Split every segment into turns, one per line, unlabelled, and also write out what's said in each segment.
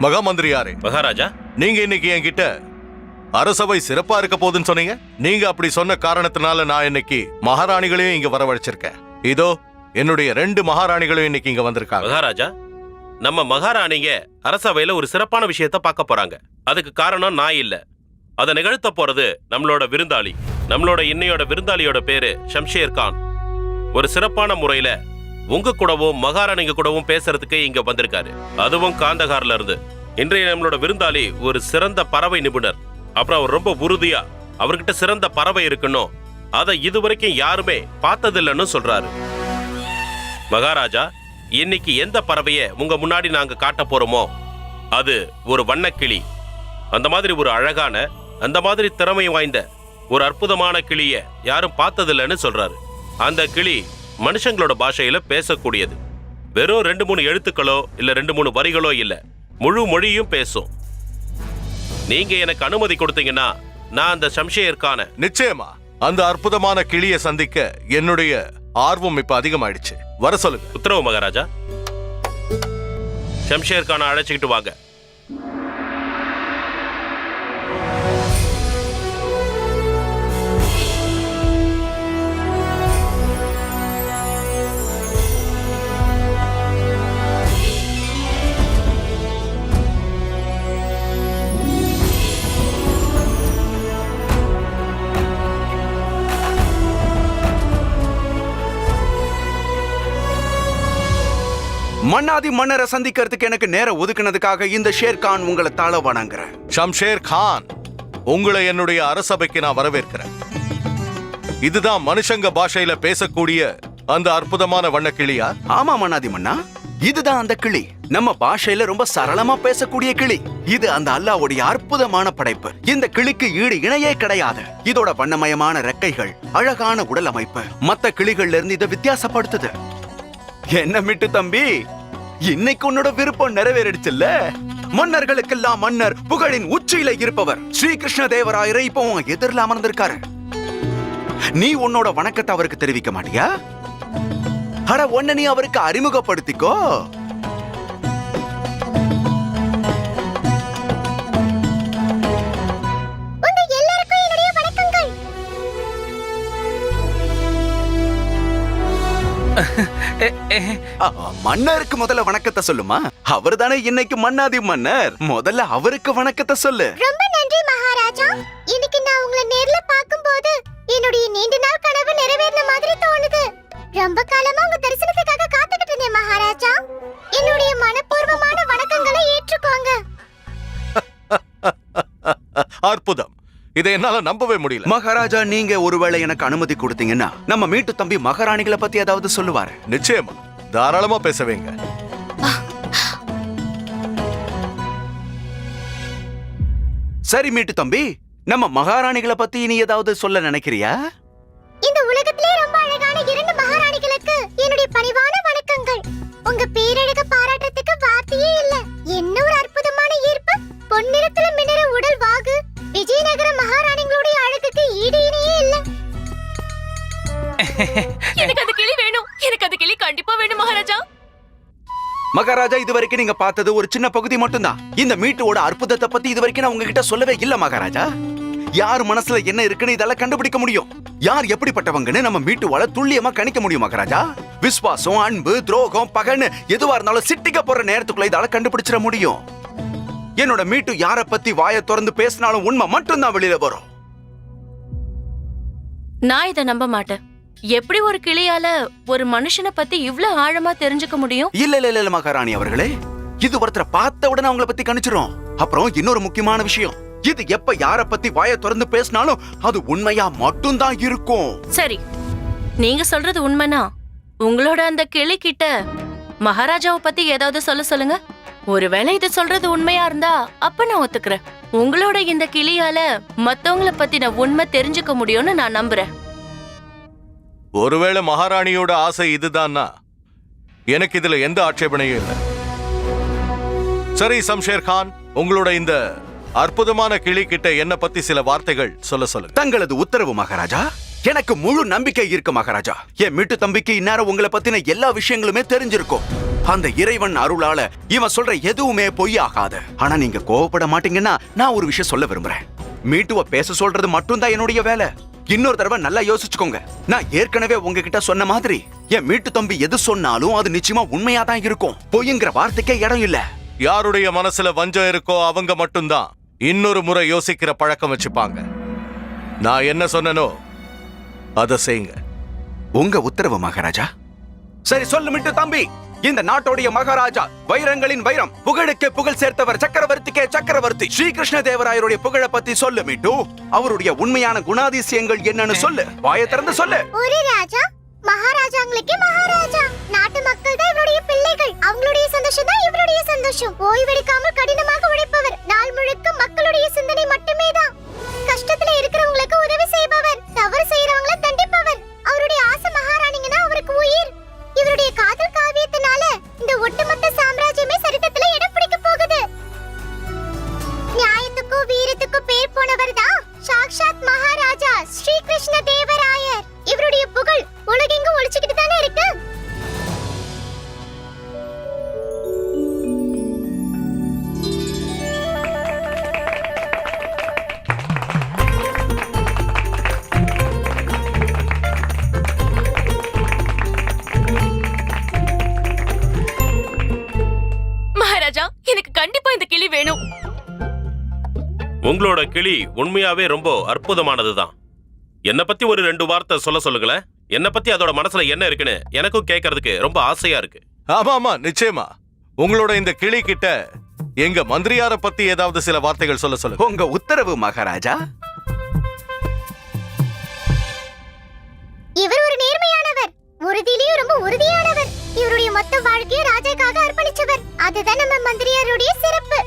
மகா மந்திரியாரே,
மகாராஜா,
நீங்க இன்னைக்கு என்கிட்ட அரசவை சிறப்பா இருக்க போதுன்னு சொன்னீங்க. நீங்க அப்படி சொன்ன காரணத்தினால நான் இன்னைக்கு மகாராணிகளையும் இங்க வரவழைச்சிருக்கேன். இதோ என்னுடைய 2 மகாராணிகளும் இன்னைக்கு இங்க வந்திருக்காங்க.
மகாராஜா, நம்ம மகாராணிங்க அரசவையில ஒரு சிறப்பான விஷயத்த பார்க்க போறாங்க. அதுக்கு காரணம் நான் இல்ல, அதை நிகழ்த்த போறது நம்மளோட விருந்தாளி. நம்மளோட இன்னையோட விருந்தாளியோட பேரு ஷம்ஷேர் கான். ஒரு சிறப்பான முறையில உங்க கூடவும் மகாராணிங்க கூடவும் பேசுறதுக்கு இங்க வந்திருக்காரு, அதுவும் காந்தகார்ல இருந்து. இன்றைய நம்மளோட விருந்தாளி ஒரு சிறந்த பறவை நிபுணர். அப்புறம் அவர் ரொம்ப உறுதியா அவர்கிட்ட சிறந்த பறவை இருக்கணும், அதை இதுவரைக்கும் யாருமே பார்த்ததில்லைன்னு சொல்றாரு. மகாராஜா, இன்னைக்கு எந்த பறவைய உங்க முன்னாடி நாங்க காட்ட போறோமோ அது ஒரு வண்ணக்கிளி. அந்த மாதிரி ஒரு அழகான, அந்த மாதிரி திறமை வாய்ந்த ஒரு அற்புதமான கிளிய யாரும் பார்த்ததில்லைன்னு சொல்றாரு. அந்த கிளி மனுஷங்களோட பாஷையில பேசக்கூடியது. வெறும் 2-3 எழுத்துக்களோ இல்ல 2-3 வரிகளோ இல்ல, முழு மொழியும் பேசும். நீங்க எனக்கு அனுமதி கொடுத்தீங்கன்னா நான் அந்த ஷம்ஷேர் கானை
நிச்சயமா அந்த அற்புதமான கிளியை சந்திக்க என்னுடைய ஆர்வம் இப்ப அதிகமாயிடுச்சு. வர சொல்லுங்க.
உத்தரவு மகாராஜா. ஷம்ஷேர் கானை அழைச்சிக்கிட்டு வாங்க.
மன்னாதி மன்னரை சந்திக்கிறதுக்கு எனக்கு நேரம் ஒதுக்குனதுக்காக இந்த ஷேர்கான் உங்களை தாழ வணங்குறேன்.
ஷம்ஷேர் கான், உங்களை என்னுடைய அரசபைக்கு நான் வரவேற்கிறேன். இதுதான் மனுஷங்க பாஷையில பேசக்கூடிய அந்த அற்புதமான வண்ணக்கிளியா?
ஆமா மன்னாதி மன்னா, இதுதான் அந்த கிளி. நம்ம பாஷையில ரொம்ப சரளமா பேசக்கூடிய கிளி. இது அந்த அல்லாஹ்வுடைய அற்புதமான படைப்பு. இந்த கிளிக்கு ஈடு இணையே கிடையாது. இதோட வண்ணமயமான ரெக்கைகள், அழகான உடல் அமைப்பு மத்த கிளிகள்ல இருந்து இதை வித்தியாசப்படுத்துது. என்ன மிட்டு தம்பி, இன்னைக்கு உன்னோட விருப்பம் நிறைவேறிடுச்சுல்ல? மன்னர்களுக்கெல்லாம் மன்னர், புகழின் உச்சியில இருப்பவர் ஸ்ரீ கிருஷ்ண தேவராயரை இப்போ உன் எதிரில் அமர்ந்திருக்காரு. நீ உன்னோட வணக்கத்தை அவருக்கு தெரிவிக்க மாட்டியா? அட, உன்னை நீ அவருக்கு அறிமுகப்படுத்திக்கோ. மன்னருக்கு முதல்ல வணக்கத்தை சொல்லுமா. அவர் தானே இன்னைக்கு மன்னாதி மன்னர். முதல்ல அவருக்கு வணக்கத்தை சொல்லு.
ரொம்ப நன்றி மகாராஜா. இன்னைக்கு நான் உங்களை நேர்ல பாக்கும்போது என்னுடைய நீண்ட நாள் கனவு நிறைவேறின மாதிரி தோணுது. ரொம்ப காலமா உங்க தரிசனத்துக்காக காத்துக்கிட்டு இருந்தேன் மகாராஜா. என்னுடைய மனப்பூர்வமான வணக்கங்களை ஏற்றுக்கோங்க.
அற்புதம். இதை என்னால நம்பவே முடியல.
மகாராஜா, நீங்க ஒருவேளை எனக்கு அனுமதி கொடுத்தீங்கன்னா நம்ம மீட்டு தம்பி மகாராணிகளை பத்தி ஏதாவது சொல்லுவாரு.
நிச்சயமா, தாராளமா பேசவேங்க.
சரி மீட்டு தம்பி, நம்ம மகாராணிகளை பத்தி நீ ஏதாவது சொல்ல நினைக்கிறியா?
இந்த உலகத்திலே ரொம்ப அழகான 2 மகாராணிகளுக்கு என்னுடைய பணிவான வணக்கங்கள். உங்க பேரழக பாராட்டுறதுக்கு வார்த்தையே இல்ல. என்ன ஒரு அற்புதமான ஈர்ப்பு! பொன்னிறத்துல மின்னற உடல் வாகு. விஜயநகர மகாராணிகளுடைய அழகுக்கு ஈடு இணையே இல்ல.
எனக்கு அந்த கிளி வேணும். எனக்கு அந்த கிளி கண்டிப்பா வேணும் மகாராஜா.
மகாராஜா, இதுவரைக்கும் நீங்க பார்த்தது ஒரு சின்ன பகுதி மட்டும்தான். இந்த மீட்டோட அற்புதத்தை பத்தி இதுவரைக்கும் நான் உங்ககிட்ட சொல்லவே இல்ல மகாராஜா. யார் மனசுல என்ன இருக்குன்னு இதெல்லாம் கண்டுபிடிக்க முடியும். யார் எப்படிப்பட்டவங்கன்னு நம்ம மீட்டுவால துல்லியமா கணிக்க முடியும் மகாராஜா. விசுவாசம், அன்பு, துரோகம், பகைன்னு எதுவா இருந்தாலும் சிட்டிக்க போற நேரத்துக்குள்ள இதால கண்டுபிடிச்சிட முடியும். என்னோட மீட்டு யார பத்தி வாயை திறந்து பேசினாலும் உண்மை மட்டும்தான் வெளியில வரும்.
நான் இதை நம்ப மாட்டேன். எப்படி ஒரு கிளியால ஒரு மனுஷனை பத்தி இவ்ளோ ஆழமா தெரிஞ்சுக்க முடியும்?
இல்ல மகாராணி அவர்களே, இது ஒருத்தரை பார்த்த உடனே அவங்கள பத்தி கணிச்சிரும். அப்புறம் இன்னொரு முக்கியமான விஷயம், இது எப்ப யார பத்தி வாயை திறந்து பேசினாலும் அது உண்மையா மட்டும்தான் இருக்கும்.
சரி, நீங்க சொல்றது உண்மைனா உங்களோட அந்த கிளி கிட்ட மகாராஜாவை பத்தி ஏதாவது சொல்லுங்க. ஒருவேளை இது சொல்றது உண்மையா இருந்தா அப்ப நான் ஒத்துக்கிறேன். உங்களோட இந்த கிளியால மத்தவங்கள பத்தி நான் உண்மை தெரிஞ்சுக்க முடியும்னு நான் நம்புறேன்.
ஒருவேளை மகாராணியோட ஆசை இதுதான்னா எனக்கு இதுல எந்த ஆட்சேபனையும் இல்லை. சரி ஷம்ஷேர் கான், உங்களோட இந்த அற்புதமான கிளி கிட்ட என்ன பத்தி சில வார்த்தைகள் சொல்லுங்க.
தங்களது உத்தரவு மகாராஜா. எனக்கு முழு நம்பிக்கை இருக்கு மகாராஜா. என் மீட்டு தம்பிக்கு இந்நேரம் உங்களை பத்தின எல்லா விஷயங்களுமே தெரிஞ்சிருக்கும். அந்த இறைவன் அருளால இவன் சொல்ற எதுவுமே பொய்யாகாது. ஆனா நீங்க கோவப்பட மாட்டீங்கன்னா நான் ஒரு விஷயம் சொல்ல விரும்புறேன். மீட்டுவ பேச சொல்றது மட்டும்தான் என்னுடைய வேலை. இன்னொரு தடவை நல்லா யோசிச்சுக்கோங்க. நான் ஏற்கனவே உங்ககிட்ட சொன்ன மாதிரி என் மீட்டு தம்பி எது சொன்னாலும் அது நிச்சயமா உண்மையா தான் இருக்கும். பொய்ங்கிற வார்த்தைக்கே இடம் இல்ல.
யாருடைய மனசுல வஞ்சம் இருக்கோ அவங்க மட்டும்தான் இன்னொரு முறை யோசிக்கிற பழக்கம் வச்சுப்பாங்க. நான் என்ன சொன்னனோ அதை செய்யுங்க.
உங்க உத்தரவு மகாராஜா. சரி சொல்லு மிட்டு தம்பி. இந்த நாட்டுடைய மகாராஜா, வைரங்களின் வைரம், புகழுக்கு புகழ் சேர்த்தவர், சக்கரவர்த்திக்கே சக்கரவர்த்தி ஸ்ரீகிருஷ்ண தேவராயருடைய புகழை பத்தி சொல்லு மிட்டு. அவருடைய உண்மையான குணாதிசயங்கள் என்னன்னு சொல்லு. வாயை திறந்து சொல்லு.
ஒரு ராஜா, மகாராஜாங்களுக்கே மகாராஜா. நாட்டு மக்கள் தான் இவருடைய பிள்ளைகள். அவங்களுடைய சந்தோஷம் தான் இவருடைய சந்தோஷம். ஓய்வெடுக்காமல் கடினமாக உழைப்பவர். நாள் முழுக்க மக்களுடைய சிந்தனை மட்டுமே தான். கஷ்டத்துல இருக்கிறவங்களுக்கு உதவி செய்பவர். தவறு செய்யறவங்கள தண்டிப்பவர். அவருடைய ஆசை மகாராணிங்கன்னா அவருக்கு உயிர். இவருடைய காதல் காவியத்தினால இந்த ஒட்டுமொத்த சாம்ராஜ்யமே சரித்திரத்துல இடம் பிடிக்க போகுது. நியாயத்துக்கும் வீரத்துக்கும் பேர் போனவர் தான் சாக்ஷாத் மகாராஜா ஸ்ரீ கிருஷ்ண தேவராயர். இவருடைய புகழ் உலகெங்கும் ஒழிச்சுக்கிட்டு தானே இருக்கு.
மகாராஜா, எனக்கு கண்டிப்பா இந்த கிளி வேணும்.
உங்களோட கிளி உண்மையாவே ரொம்ப அற்புதமானதுதான். என்ன பத்தி ஒரு 2 வார்த்தை சொல்ல சொல்லுங்களேன். என்ன பத்தி அதோட மனசுல என்ன இருக்குன்னு எனக்கும் கேட்கறதுக்கு ரொம்ப ஆசையா இருக்கு.
ஆமா ஆமா நிச்சயமா. உங்களோட இந்த கிளி கிட்ட எங்க மந்திரியார பத்தி ஏதாவது சில வார்த்தைகள் சொல்ல சொல்லுங்க.
உங்க உத்தரவு மகாராஜா.
இவர் ஒரு நேர்மையானவர். உறுதியிலேயும் ரொம்ப உறுதியானவர். இவருடைய மொத்த வாழ்க்கையை ராஜாக்காக அர்ப்பணிச்சவர். அதுதான் நம்ம மந்திரியாருடைய சிறப்பு.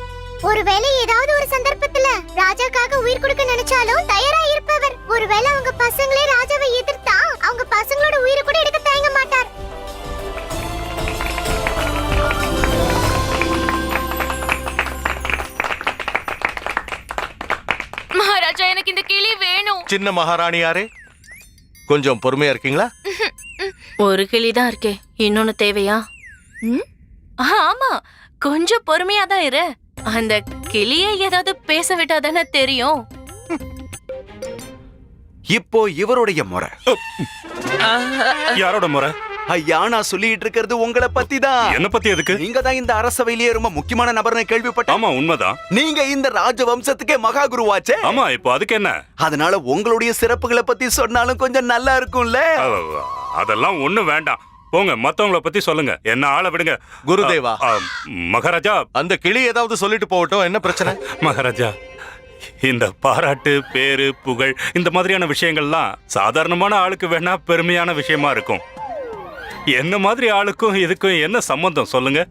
ஒருவேளை ஏதாவது ஒரு சந்தர்ப்பத்துல ராஜாக்காக உயிர் கொடுக்க நினைச்சாலும் தயாரா இருப்பவர். ஒருவேளை அவங்க பசங்களே ராஜாவை எதிர்த்தா அவங்க பசங்களோட உயிரை கூட எடுக்க தயங்க மாட்டார்.
மகாராஜா, எனக்கு இந்த கிளி வேணும்.
சின்ன மகாராணியாரே, கொஞ்சம் பொறுமையா இருக்கீங்களா?
ஒரு கிளி தான் இருக்கே, இன்னொன்னு தேவையா? ஆமா, கொஞ்சம் பொறுமையா தான் இரு. அந்த கிளியை ஏதாவது பேச விட்டா தானே தெரியும்.
இப்போ இவருடைய முறை.
யாரோட முறை?
ஐயா, நான் சொல்லிட்டு இருக்கிறது உங்களை பத்தி தான்.
என்ன பத்தி எதுக்கு?
நீங்க தான் இந்த அரசவையிலேயே ரொம்ப முக்கியமான நபர்னு கேள்விப்பட்டேன்.
ஆமா, உண்மைதான்.
நீங்க இந்த ராஜவம்சத்துக்கே மகா குருவாச்சே.
ஆமா, இப்போ அதுக்கு என்ன?
அதனால உங்களுடைய சிறப்புகளை பத்தி சொன்னாலும் கொஞ்சம் நல்லா இருக்கும்ல.
அதெல்லாம் ஒண்ணு வேண்டாம். போங்க, மத்தவங்கள பத்தி சொல்லுங்க. என்ன ஆள விடுங்க.
குருதேவா.
மகாராஜா,
அந்த கிளி ஏதாவது சொல்லிட்டு போகட்டும். என்ன பிரச்சனை?
மகாராஜா, இந்த பாராட்டு, பேரு, புகழ், இந்த மாதிரியான விஷயங்கள்லாம் சாதாரணமான ஆளுக்கு வேணா பெருமையான விஷயமா இருக்கும். என்ன மாதிரி ஆளுக்கும் இதுக்கும் என்ன சம்பந்தம் சொல்லுங்க?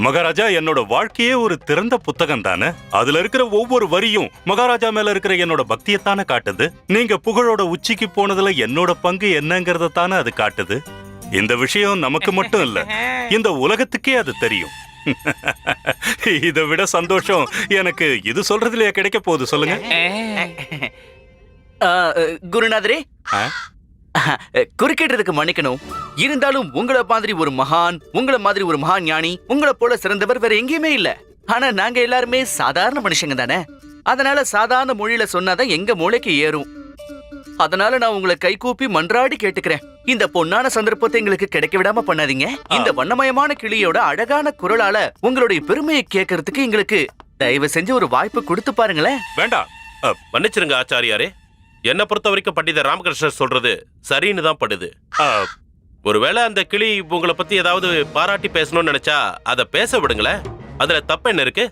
மகாராஜா, என்னோட வாழ்க்கையே ஒரு திறந்த புத்தகம் தானே. அதுல இருக்கிற ஒவ்வொரு வரியும் மகாராஜா மேல இருக்கிற என்னோட பக்தியத்தானே காட்டுது. நீங்க புகழோட உச்சிக்கு போனதுல என்னோட பங்கு என்னங்கறத தானே அது காட்டுது. இந்த விஷயம் நமக்கு மட்டும் இல்ல, இந்த உலகத்துக்கே அது தெரியும். இதை விட சந்தோஷம் எனக்கு இது சொல்றதுலயே கிடைக்க போகுது சொல்லுங்க.
குருநாதரே,
ஆ?
குறுக்கிடுறதுக்கு மன்னிக்கணும். இருந்தாலும் உங்களை மாதிரி ஒரு மகான் ஞானி, உங்களை போல சிறந்தவர் வேற எங்கேயுமே இல்ல. ஆனா நாங்க எல்லாருமே சாதாரண மனுஷங்க தானே. அதனால சாதாரண மொழியில சொன்னாதான் எங்க மூளைக்கு ஏறும். அதனால நான் உங்களை கைகூப்பி மன்றாடி கேட்டுக்கிறேன், இந்த பொன்னான சந்தர்ப்பத்தை எங்களுக்கு கிடைக்க விடாம பண்ணாதீங்க. இந்த வண்ணமயமான கிளியோட அழகான குரலால உங்களுடைய பெருமையை கேட்கறதுக்கு எங்களுக்கு தயவு செஞ்சு ஒரு வாய்ப்பு கொடுத்து பாருங்களேன்.
வேண்டாம்.
மன்னிச்சிருங்க ஆச்சாரியாரே. என்ன பொறுத்த வரைக்கும் பண்டித ராமகிருஷ்ணர் சொல்றது சரின்னு தான் படுது. ஒருவேளை அந்த கிளி உங்களை பத்தி ஏதாவது பாராட்டி பேசணும்னு நினைச்சா அதை பேச விடுங்களேன். அதுல தப்பு என்ன இருக்கு?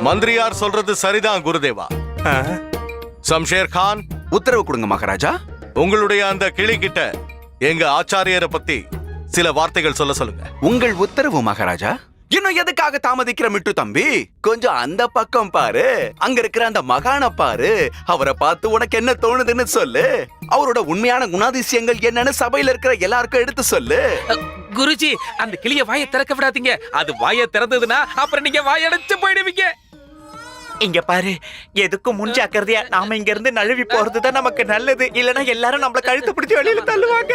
மந்திரியார் சொல்றது சரிதான் குருதேவா. சம்ஷேர் கான்,
உத்தரவு கொடுங்க மகாராஜா.
உங்களுடைய அந்த கிளி கிட்ட எங்க ஆச்சாரியரை பத்தி சில வார்த்தைகள் சொல்ல சொல்லுங்க.
உங்கள் உத்தரவு மகாராஜா. இன்னும் எதுக்காக தாமதிக்கிற மிட்டு தம்பி? கொஞ்சம் அந்த பக்கம் பாரு. அங்க இருக்கிற அந்த மகான பாரு. அவரை பார்த்து உனக்கு என்ன தோணுதுன்னு சொல்லு. அவரோட உண்மையான குணாதிசயங்கள் என்னன்னு சபையில இருக்கிற எல்லாருக்கும் எடுத்து சொல்லு.
குருஜி, அந்த கிளிய வாயை திறக்க விடாதீங்க. அது வாயை திறந்ததுன்னா அப்புறம் நீங்க வாயடைச்சு போயிடுவீங்க.
இங்க பாரு, எதுக்கும் முன்ஜாக்கிரதையா நாம இங்க இருந்து நழுவி போறதுதான் நமக்கு நல்லது. இல்லனா எல்லாரும் நம்மள கழுத்து பிடிச்சு வெளியில தள்ளுவாங்க.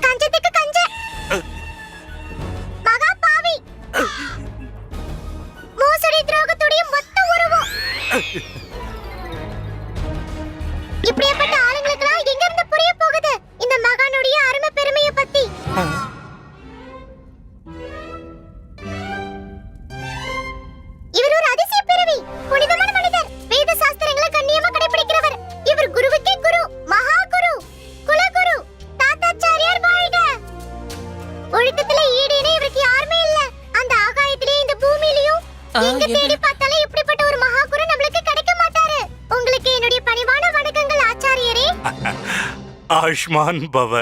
கஞ்சத்துக்கு கஞ்ச இவர் ஒரு அதிசய பிறவி, புனிதமான மனிதர், வேத சாஸ்திரங்களை கண்ணியமா கடைபிடிக்கிறவர். இவர் குருவுக்கே குரு, மகா குரு, குலகுரு, தாத்தாச்சாரியார் வாழ்க. ஒழுக்கத்துல ஈடு இணை இவருக்கு யாருமே இல்ல. அந்த ஆகாயத்திலே இந்த பூமியிலயும் எங்க தேடி பார்த்தாலும் இப்படிப்பட்ட ஒரு மகா குரு நம்மளுக்கு கிடைக்க மாட்டாரு. உங்களுக்கு என்னுடைய பணிவான வணக்கங்கள் ஆச்சாரியரே.
ஆயுஷ்மான் பவ.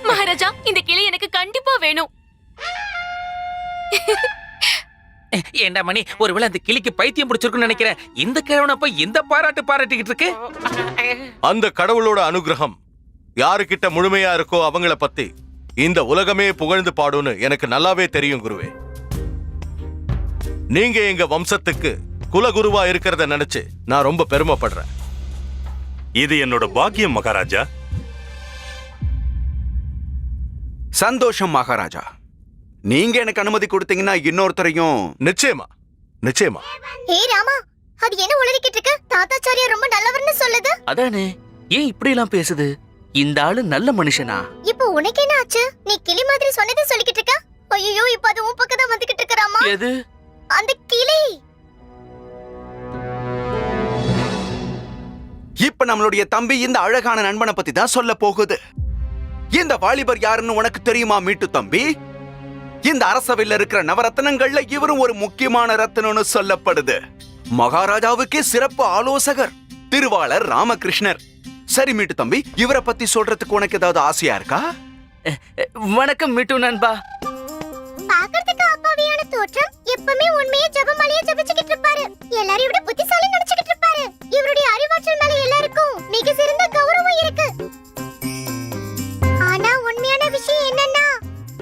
மகாராஜா, இந்த கிளி எனக்கு கண்டிப்பா வேணும்.
ஏண்டா மணி, ஒருவேளை அந்த கிளிக்கு பைத்தியம் பிடிச்சிருக்குன்னு நினைக்கிறேன். இந்த கிழவன போய் இந்த பாராட்டிக்கிட்டு இருக்கு.
அந்த கடவுளோட அனுகிரகம் யாருக்கிட்ட முழுமையா இருக்கோ அவங்கள பத்தி இந்த உலகமே புகழ்ந்து பாடும்னு எனக்கு நல்லாவே தெரியும் குருவே. நீங்க எங்க வம்சத்துக்கு குலகுருவா இருக்கிறத நினைச்சு நான் ரொம்ப பெருமைப்படுறேன்.
இது என்னோட பாக்கியம் மகாராஜா.
சந்தோஷம் மகாராஜா. நீங்க எனக்கு அனுமதி கொடுத்தீங்கன்னா இன்னொருத்தரையும்
நிச்சயமா நிச்சயமா.
ஹே ராமா, அது என்ன உளறிக்கிட்டு இருக்கு? தாத்தாச்சாரியார் ரொம்ப நல்லவர்னு சொல்லுது.
அதானே, ஏன் இப்படி எல்லாம் பேசுது? இந்த ஆளு நல்ல மனுஷனா?
இப்போ உனக்கு என்ன ஆச்சு? நீ கிளி மாதிரி சொன்னதை சொல்லிக்கிட்டு இருக்க. ஐயோ, இப்ப அது உன் பக்கம் தான் வந்துகிட்டு இருக்கு ராமா.
எது?
அந்த கிளி.
இப்ப நம்மளுடைய தம்பி இந்த அழகான நண்பனை பத்தி தான் சொல்ல போகுது. இந்த வாலிபர் யாருன்னு உனக்கு தெரியுமா மீட்டு தம்பி? இந்த அரசவையில் இருக்கிற நவரத்னங்கள்ல இவரும் ஒரு முக்கியமான ரத்னம்னு சொல்லப்படுது. மகாராஜாவுக்கே சிறப்பு ஆலோசகர் திருவாளர் ராமகிருஷ்ணர். சரி மீட்டு தம்பி, இவரை பத்தி சொல்றதுக்கு உனக்கு ஏதாவது ஆசையா இருக்கா?
வணக்கம் மிட்டு நண்பா.
பாக்கிறதுக்கு அப்பாவியான தோற்றம், எப்பவுமே உண்மையை ஜெபமாலையா ஜெபிச்சுக்கிட்டு இருப்பாரு. எல்லாரையும் விட புத்திசாலி நினைச்சுக்கிட்டு இருப்பாரு. இவருடைய அறிவாற்றல் மேல எல்லாருக்கும் மிக சிறந்த கௌரவம் இருக்கு. ஆனா உண்மையான விஷயம் என்னன்னா,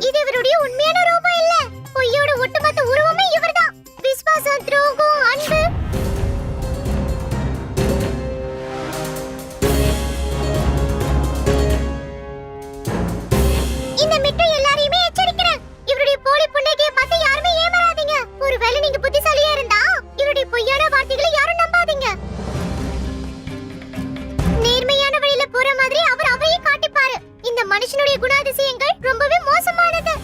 இது இவருடைய உண்மையான ரூபம் இல்ல. பொய்யோட ஒட்டுமொத்த உருவமே இவர்தான். விசுவாசம், துரோகம், அன்பு. இந்த மிட்டு எல்லாரையுமே எச்சரிக்கிறேன். இவருடைய போலி புன்னகையை பார்த்து யாருமே ஏமாறாதீங்க. ஒருவேளை நீங்க புத்திசாலியா இருந்தா இவருடைய பொய்யான வார்த்தைகளை யாரும் நம்பாதீங்க. நேர்மையான வழியில போற மாதிரி அவர் அவரையே காட்டிப்பாரு. இந்த மனுஷனுடைய குணாதிசயங்கள் ரொம்பவே மோசமானது.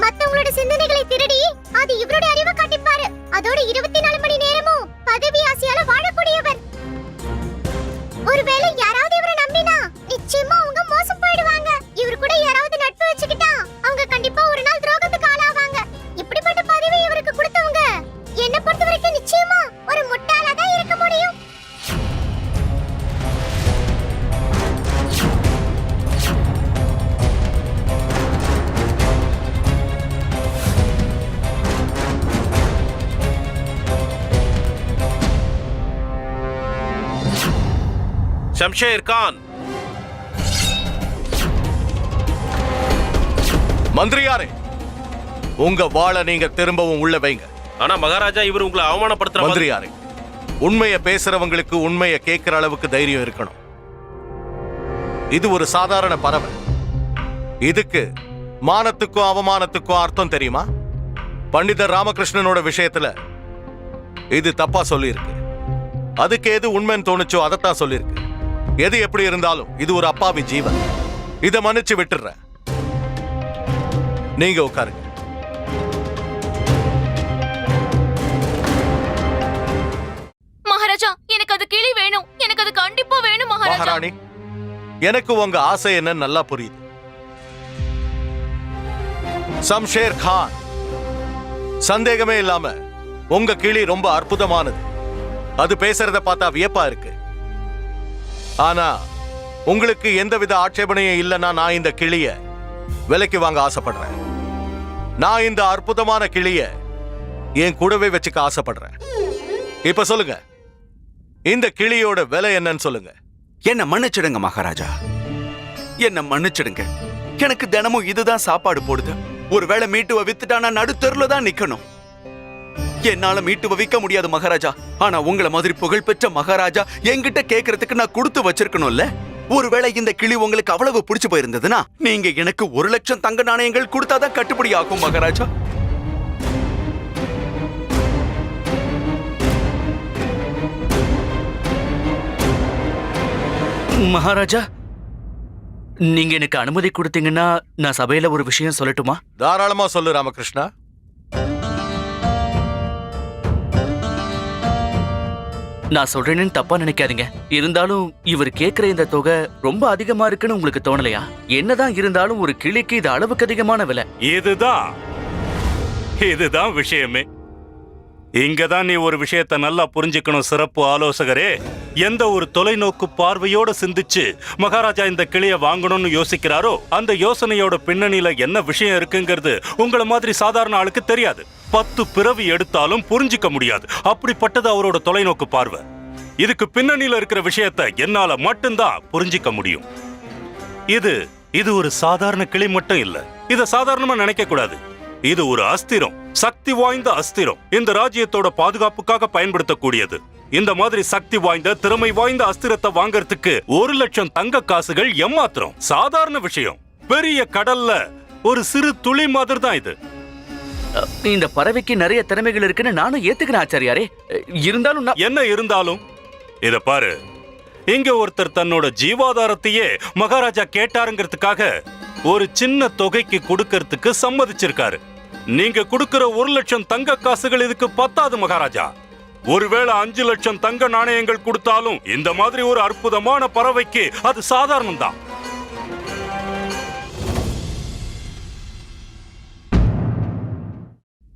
மத்தவங்களோட சிந்தனைகளை திருடி அது இவருடைய அறிவை காட்டிப்பாரு. அதோட 24 மணி நேரமும் பதவி ஆசையால வாழக்கூடியவர். ஒருவேளை யாராவது இவரை நம்பினா நிச்சயமா அவங்க மோசம் போயிடுவாங்க. இவர் கூட யாராவது நட்பு வச்சுக்கிட்டா அவங்க கண்டிப்பா ஒரு நாள் துரோகத்துக்கு ஆளாவாங்க. இப்படிப்பட்ட பதவி இவருக்கு கொடுத்தவங்க என்ன பொறுத்த வரைக்கும் நிச்சயமா ஒரு முட்டாளா தான் இருக்க முடியும்.
ஷம்ஷேர் கான்,
மந்திரியாரே, உங்க வாளை நீங்க திரும்பவும் உள்ள வைங்க.
ஆனா மகாராஜா, இவர் உங்களை அவமானப்படுத்துற மாதிரி-
மந்திரியாரே, உண்மையை பேசுறவங்களுக்கு உண்மையை கேட்கிற அளவுக்கு தைரியம் இருக்கணும். இது ஒரு சாதாரண பறவை. இதுக்கு மானத்துக்கும் அவமானத்துக்கும் அர்த்தம் தெரியுமா? பண்டிதர் ராமகிருஷ்ணனோட விஷயத்துல இது தப்பா சொல்லியிருக்கு. அதுக்கு எது உண்மைன்னு தோணுச்சோ அதைத்தான் சொல்லியிருக்கு. எது எப்படி இருந்தாலும் இது ஒரு அப்பாவி ஜீவன். இதை மன்னிச்சு விட்டுறேன். நீங்க உட்காருங்க.
மகாராஜா, எனக்கு அது கிளி வேணும். எனக்கு அது கண்டிப்பா வேணும் மகாராஜா.
மகாராணி, எனக்கு உங்க ஆசை என்ன நல்லா புரியுது. ஷம்ஷேர் கான், சந்தேகமே இல்லாம உங்க கிளி ரொம்ப அற்புதமானது. அது பேசுறத பார்த்தா வியப்பா இருக்கு. ஆனா உங்களுக்கு எந்தவித ஆட்சேபனையும் இல்லைன்னா நான் இந்த கிளிய விலைக்கு வாங்க ஆசைப்படுறேன். நான் இந்த அற்புதமான கிளிய என் கூடவே வச்சுக்க ஆசைப்படுறேன். இப்ப சொல்லுங்க, இந்த கிளியோட விலை என்னன்னு சொல்லுங்க.
என்ன மன்னிச்சிடுங்க மகாராஜா, என்ன மன்னிச்சிடுங்க. எனக்கு தினமும் இதுதான் சாப்பாடு போடுது. ஒருவேளை மீட்டுவ வித்துட்டானா நடுத்தெருல தான் நிக்கணும். என்னால மீட்டுவ விற்க முடியாது மகாராஜா. ஆனா உங்களை மாதிரி புகழ்பெற்ற மகாராஜா என்கிட்ட கேக்குறதுக்கு நான் கொடுத்து வச்சிருக்கணும்ல. ஒருவேளை இந்த கிளி உங்களுக்கு அவ்வளவு பிடிச்சு போயிருந்ததுன்னா நீங்க எனக்கு 1 லட்சம் தங்க நாணயங்கள் கொடுத்தாதான் கட்டுப்படி ஆகும் மகாராஜா.
மகாராஜா, நீங்க எனக்கு அனுமதி கொடுத்தீங்கன்னா நான் சபையில ஒரு விஷயம் சொல்லட்டுமா?
தாராளமா சொல்லு ராமகிருஷ்ணா.
நான் சொல்றேன்னு தப்பா நினைக்காதீங்க. இருந்தாலும் இவர் கேக்குற இந்த தொகை ரொம்ப அதிகமா இருக்குன்னு உங்களுக்கு தோணலையா? என்னதான் இருந்தாலும் ஒரு கிளிக்கு இது அளவுக்கு அதிகமான விலை.
இதுதான் விஷயமே. இங்கதான் நீ ஒரு விஷயத்தை நல்லா புரிஞ்சுக்கணும் சிறப்பு ஆலோசகரே. எந்த ஒரு தொலைநோக்கு பார்வையோட சிந்திச்சு மகாராஜா இந்த கிளிய வாங்கணும்னு யோசிக்கிறாரோ அந்த யோசனையோட பின்னணியில என்ன விஷயம் இருக்குங்கிறது உங்களை மாதிரி சாதாரண ஆளுக்கு தெரியாது. 10 பிறவி எடுத்தாலும் புரிஞ்சிக்க முடியாது. அப்படிப்பட்டது அவரோட தொலைநோக்கு பார்வை. இதுக்கு பின்னணியில இருக்கிற விஷயத்தை என்னால மட்டும்தான் புரிஞ்சிக்க முடியும். இது ஒரு சாதாரண கிளி மட்டும் இல்ல. இத சாதாரணமா நினைக்க கூடாது. இது ஒரு அஸ்திரம், சக்தி வாய்ந்த அஸ்திரம். இந்த ராஜ்யத்தோட பாதுகாப்புக்காக பயன்படுத்தக்கூடியது. இந்த மாதிரி சக்தி வாய்ந்த திறமை வாய்ந்த அஸ்திரத்தை வாங்கறதுக்கு 1 லட்சம் தங்க காசுகள் ஏமாத்திரம் சாதாரண விஷயம். பெரிய கடல்ல ஒரு சிறு துளி மாதிரி தான் இது.
இந்த பறவைக்கு நிறைய திறமைகள் இருக்குன்னு நானும் ஏத்துக்கிறேன் ஆச்சாரியாரே. இருந்தாலும்
என்ன இருந்தாலும் இத பாரு, இங்க ஒருத்தர் தன்னோட ஜீவாதாரத்தையே மகாராஜா கேட்டாருங்கிறதுக்காக ஒரு சின்ன தொகைக்கு கொடுக்கறதுக்கு சம்மதிச்சிருக்காரு. நீங்க கொடுக்கிற 1 லட்சம் தங்க காசுகள் இதுக்கு பத்தாது மகாராஜா. ஒருவேளை 5 லட்சம் தங்க நாணயங்கள் கொடுத்தாலும் இந்த மாதிரி ஒரு அற்புதமான பறவைக்கு அது சாதாரணம் தான்.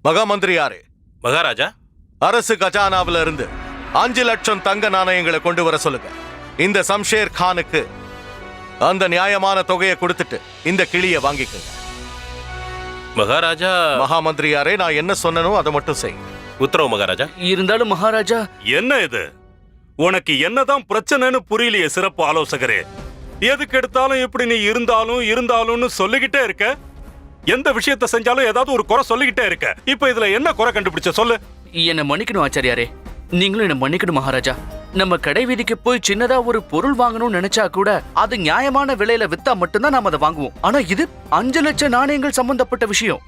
மகாமந்திரியாரே,
மகாராஜா,
அரசு கஜானாவில இருந்து 5 லட்சம் தங்க நாணயங்களை கொண்டு வர சொல்லுங்க. இந்த சம்ஷேர் கானுக்கு அந்த நியாயமான தொகையை கொடுத்துட்டு இந்த கிளியை வாங்கிக்கங்க.
மகாராஜா.
மகாமந்திரியாரே, நான் என்ன சொன்னனோ அதை மட்டும் செய்.
உத்தரவு மகாராஜா.
இருந்தாலும் மகாராஜா.
என்ன இது? உனக்கு என்னதான் பிரச்சனைன்னு புரியலையே சிறப்பு ஆலோசகரே. எதுக்கு எடுத்தாலும் இப்படி நீ இருந்தாலும் சொல்லிக்கிட்டே இருக்க. எந்த விஷயத்தை செஞ்சாலும் ஏதாவது ஒரு குறை சொல்லிக்கிட்டே இருக்க. இப்ப இதுல என்ன குறை கண்டுபிடிச்ச சொல்லு.
என்ன மன்னிக்கணும் ஆச்சாரியாரே. நீங்களும் என்ன மன்னிக்கணும் மகாராஜா. நம்ம கடை வீதிக்கு போய் சின்னதா ஒரு பொருள் வாங்கணும்னு நினைச்சா கூட அது நியாயமான விலையில வித்தா மட்டும்தான் நாம அதை வாங்குவோம். ஆனா இது 5 லட்சம் நாணயங்கள் சம்பந்தப்பட்ட விஷயம்.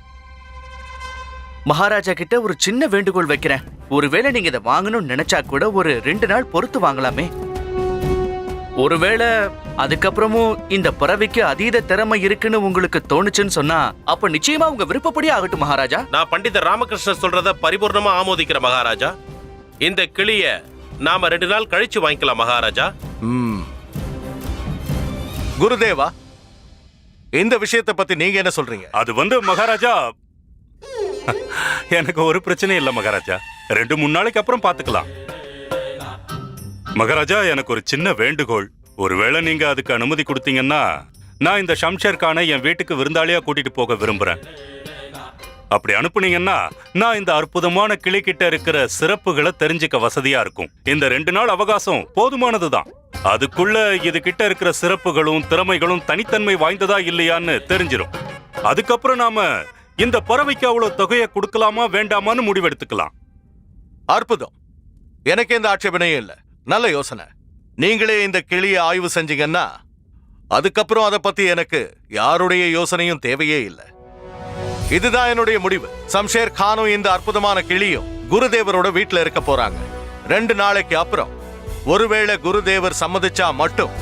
மகாராஜா கிட்ட ஒரு சின்ன வேண்டுகோள் வைக்கிறேன். ஒருவேளை நீங்க இதை வாங்கணும்னு நினைச்சா கூட ஒரு 2 நாள் பொறுத்து வாங்கலாமே. ஒருவேளை அதுக்கப்புறமும் இந்த பறவைக்கு அதீத திறமை இருக்குன்னு உங்களுக்கு தோணுச்சுன்னு சொன்னா அப்ப நிச்சயமா உங்க விருப்பப்படியே ஆகட்டும் மகாராஜா.
நான் பண்டிதர் ராமகிருஷ்ணன் சொல்றத பரிபூர்ணமா ஆமோதிக்கிற மகாராஜா. இந்த கிளிய நாம 2 நாள் கழிச்சு வாங்கிக்கலாம் மகாராஜா.
குருதேவா, இந்த விஷயத்தை பத்தி நீங்க என்ன சொல்றீங்க?
அது மகாராஜா, எனக்கு ஒரு பிரச்சனை இல்ல மகாராஜா. 2-3 நாளைக்கு அப்புறம் பாத்துக்கலாம். மகாராஜா, எனக்கு ஒரு சின்ன வேண்டுகோள். ஒருவேளை நீங்க அதுக்கு அனுமதி கொடுத்தீங்கன்னா நான் இந்த ஷம்ஷேர் கானை என் வீட்டுக்கு விருந்தாளியா கூட்டிட்டு போக விரும்புறேன். அப்படி அனுப்புனீங்கன்னா நான் இந்த அற்புதமான கிளி கிட்ட இருக்கிற சிறப்புகளை தெரிஞ்சுக்க வசதியா இருக்கும். இந்த 2 நாள் அவகாசம் போதுமானதுதான். அதுக்குள்ள இது கிட்ட இருக்கிற சிறப்புகளும் திறமைகளும் தனித்தன்மை வாய்ந்ததா இல்லையான்னு தெரிஞ்சிடும். அதுக்கப்புறம் நாம இந்த பறவைக்கு அவ்வளவு தொகையை கொடுக்கலாமா வேண்டாமான்னு முடிவெடுத்துக்கலாம்.
அற்புதம். எனக்கு எந்த ஆட்சேபனையும் இல்ல. நல்ல யோசனை. நீங்களே இந்த கிளியை ஆய்வு செஞ்சீங்கன்னா அதுக்கப்புறம் அதை பத்தி எனக்கு யாருடைய யோசனையும் தேவையே இல்லை. இதுதான் என்னுடைய முடிவு. சம்ஷேர் கானும் இந்த அற்புதமான கிளியும் குருதேவரோட வீட்டுல இருக்க போறாங்க. 2 நாளைக்கு அப்புறம் ஒருவேளை குருதேவர் சம்மதிச்சா மட்டும்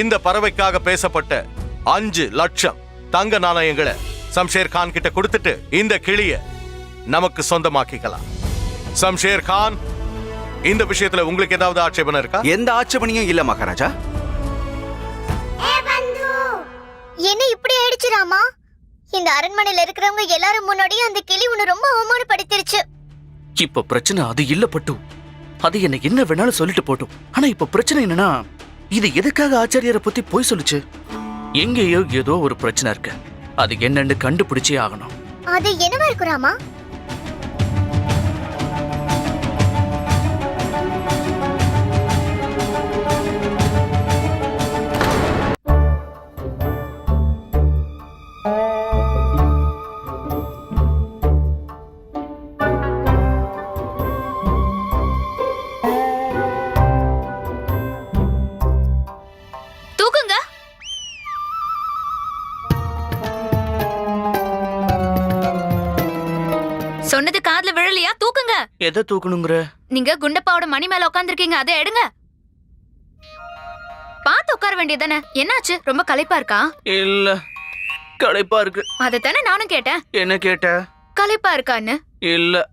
இந்த பறவைக்காக பேசப்பட்ட 5 லட்சம் தங்க நாணயங்களை சம்ஷேர் கான் கிட்ட கொடுத்துட்டு இந்த கிளிய நமக்கு சொந்தமாக்கிக்கலாம். சம்ஷேர் கான், இந்த விஷயத்துல உங்களுக்கு ஏதாவது ஆட்சேபனை இருக்கா?
எந்த ஆட்சேபனையும் இல்ல மகாராஜா.
என்ன இப்படி ஆயிடுச்சு ராமா? இந்த அரண்மனையில இருக்கிறவங்க எல்லாரும் முன்னாடியும் அந்த கிளி உன்னை ரொம்ப அவமானப்படுத்திருச்சு.
இப்ப பிரச்சனை அது இல்ல பட்டு. அது என்ன என்ன வேணாலும் சொல்லிட்டு போட்டும். ஆனா இப்ப பிரச்சனை என்னன்னா, இது எதுக்காக ஆச்சாரியரை பத்தி போய் சொல்லுச்சு? எங்கேயோ ஏதோ ஒரு பிரச்சனை இருக்கு. அது என்னன்னு கண்டுபிடிச்சே ஆகணும்.
அது என்னவா இருக்கு ராமா?
சொன்னது காதுல விழலையா? தூக்குங்க.
எதை தூக்கணுங்கிற?
நீங்க குண்டப்பாவோட மணி மேல உட்கார்ந்திருக்கீங்க, அதை எடுங்க.
பார்த்து உட்கார வேண்டியதானே? என்னாச்சு? ரொம்ப களைப்பா இருக்கா?
இல்ல, களைப்பா இருக்கு.
அதத்தானே நானும் கேட்டேன்.
என்ன கேட்ட?
களைப்பா இருக்கான்னு.
இல்ல,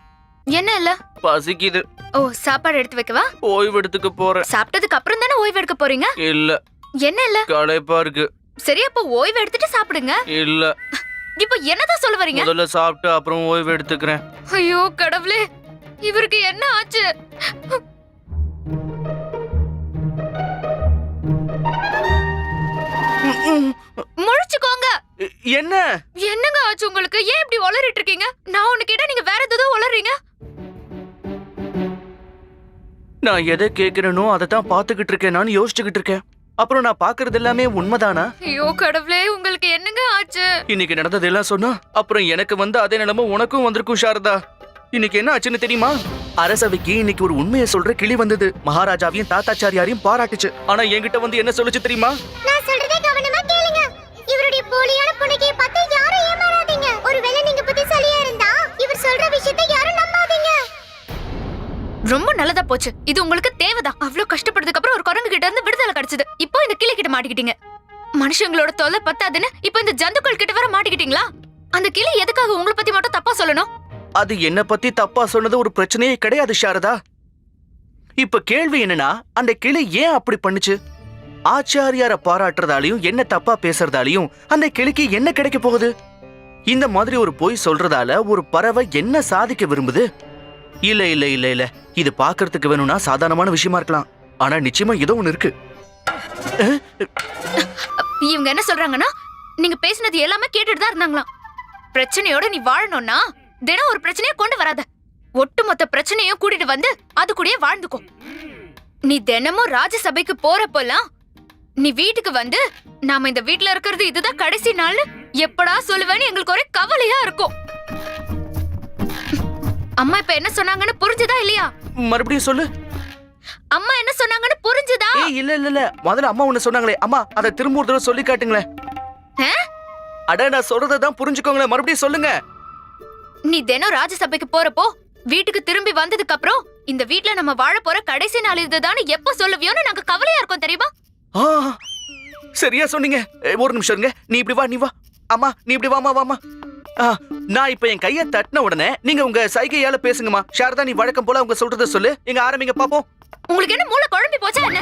என்ன இல்ல?
பசிக்குது.
ஓ, சாப்பாடு எடுத்து வைக்கவா?
ஓய்வு எடுத்துக்க போறேன்.
சாப்பிட்டதுக்கு அப்புறம் தானே ஓய்வு எடுக்க போறீங்க?
இல்ல,
என்ன இல்ல?
களைப்பா இருக்கு.
சரி, அப்ப ஓய்வு எடுத்துட்டு சாப்பிடுங்க.
இல்ல,
இப்போ என்னதான் சொல்ல வரீங்க?
முதல்ல சாப்பிட்டு அப்புறம் ஓய்வு எடுத்துக்கிறேன்.
ஐயோ கடவுளே, இவருக்கு என்ன ஆச்சு? முழிச்சுக்கோங்க.
என்ன?
என்னங்க ஆச்சு உங்களுக்கு? ஏன் இப்படி உளறிட்டு இருக்கீங்க? நான் ஒண்ணு கேட்டா நீங்க வேற ஏதோ உளறீங்க.
நான் எதை கேக்குறேனோ அதை தான் பாத்துக்கிட்டு இருக்கேன். நான் யோசிச்சுக்கிட்டு இருக்கேன். அப்புறம் நான் பாக்குறது எல்லாமே உண்மைதானா?
ஐயோ கடவுளே, உங்களுக்கு என்னங்க ஆச்சு?
இன்னைக்கு நடந்ததெல்லாம் சொன்னா அப்புறம் எனக்கு வந்து அதே நிலைமை உனக்கும் வந்திருக்கும் சாரதா. இன்னைக்கு என்ன ஆச்சுன்னு தெரியுமா? அரசவைக்கு இன்னைக்கு ஒரு உண்மையை சொல்ற கிளி வந்தது. மகாராஜாவையும் தாத்தாச்சாரியாரையும் பாராட்டுச்சு. ஆனா என்கிட்ட வந்து என்ன சொல்லுச்சு தெரியுமா?
நான் சொல்றதை கவனமா கேளுங்க. இவருடைய போலியான புன்னகையை பார்த்து யாரும் ஏமாறாதீங்க. ஒருவேளை நீங்க புத்திசாலியா இருந்தா இவர் சொல்ற விஷயத்தை யாரும் நம்பாதீங்க.
ரொம்ப நல்லதா போச்சு. இது உங்களுக்கு தேவைதான். அவ்வளவு கஷ்டப்பட்டதுக்கு அப்புறம் ஒரு குரங்கு கிட்ட இருந்து விடுதலை கிடைச்சது. இப்போ இந்த கிளி கிட்ட மாட்டிக்கிட்டீங்க. மனுஷங்களோட தொல்லை பத்தாதுன்னு இப்போ இந்த ஜந்துக்கள் கிட்ட வர மாட்டிக்கிட்டீங்களா? அந்த கிளி எதுக்காக உங்களை பத்தி மட்டும் தப்பா சொல்லணும்?
அது என்ன பத்தி தப்பா சொன்னது ஒரு பிரச்சனையே கிடையாது சாரதா. இப்ப கேள்வி என்னன்னா, அந்த கிளி ஏன் அப்படி பண்ணுச்சு? ஆச்சாரியார பாராட்டுறதாலையும் என்ன தப்பா பேசுறதாலையும் அந்த கிளிக்கு என்ன கிடைக்க போகுது? இந்த மாதிரி ஒரு பொய் சொல்றதால ஒரு பறவை என்ன சாதிக்க விரும்புது? இல்ல இல்ல இல்ல இல்ல, இது பாக்குறதுக்கு வேணும்னா சாதாரணமான விஷயமா இருக்கலாம். ஆனா நிச்சயமா ஏதோ ஒண்ணு இருக்கு.
இவங்க என்ன சொல்றாங்கன்னா, நீங்க பேசினது எல்லாமே கேட்டுட்டு தான் இருந்தாங்களாம். பிரச்சனையோட நீ வாழணும்னா தினம் ஒரு பிரச்சனையை கொண்டு வராத. ஒட்டுமொத்த பிரச்சனையும் கூட்டிட்டு வந்து அது கூடயே வாழ்ந்துக்கோ. நீ தினமும் ராஜசபைக்கு போறப்போலாம் நீ வீட்டுக்கு வந்து நாம இந்த வீட்ல இருக்கிறது இதுதான் கடைசி நாள் எப்படா சொல்லுவேன்னு எங்களுக்கு ஒரே கவலையா இருக்கும். அம்மா இப்ப என்ன சொன்னாங்கன்னு புரிஞ்சுதா இல்லையா?
மறுபடியும் சொல்லு.
அம்மா என்ன சொன்னாங்கன்னு புரிஞ்சுதா?
ஏய் இல்ல இல்ல இல்ல, முதல்ல அம்மா ஒண்ணு சொன்னாங்களே, அம்மா அதை திரும்ப ஒரு தடவை சொல்லி காட்டுங்களேன். அட நான் சொல்றதான் புரிஞ்சுக்கோங்களேன், மறுபடியும் சொல்லுங்க.
நீ தினம் ராஜசபைக்கு போறப்போ வீட்டுக்கு திரும்பி வந்ததுக்கு அப்புறம் இந்த வீட்ல நம்ம வாழ போற கடைசி நாள் இதுதான்னு எப்ப சொல்லுவியோன்னு நாங்க கவலையா இருக்கோம் தெரியுமா?
ஆ, சரியா சொன்னீங்க. ஒரு நிமிஷம் இருங்க. நீ இப்படி வா, நீ வா. அம்மா நீ இப்படி வாமா வாமா. நான் இப்ப என் கையை தட்டின உடனே நீங்க உங்க சைகையால பேசுங்கம்மா. சாரதா நீ வழக்கம் போல உங்க சொல்றத சொல்லு. எங்க ஆரம்பிங்க பாப்போம்.
உங்களுக்கு என்ன மூளை குழம்பி போச்சா என்ன?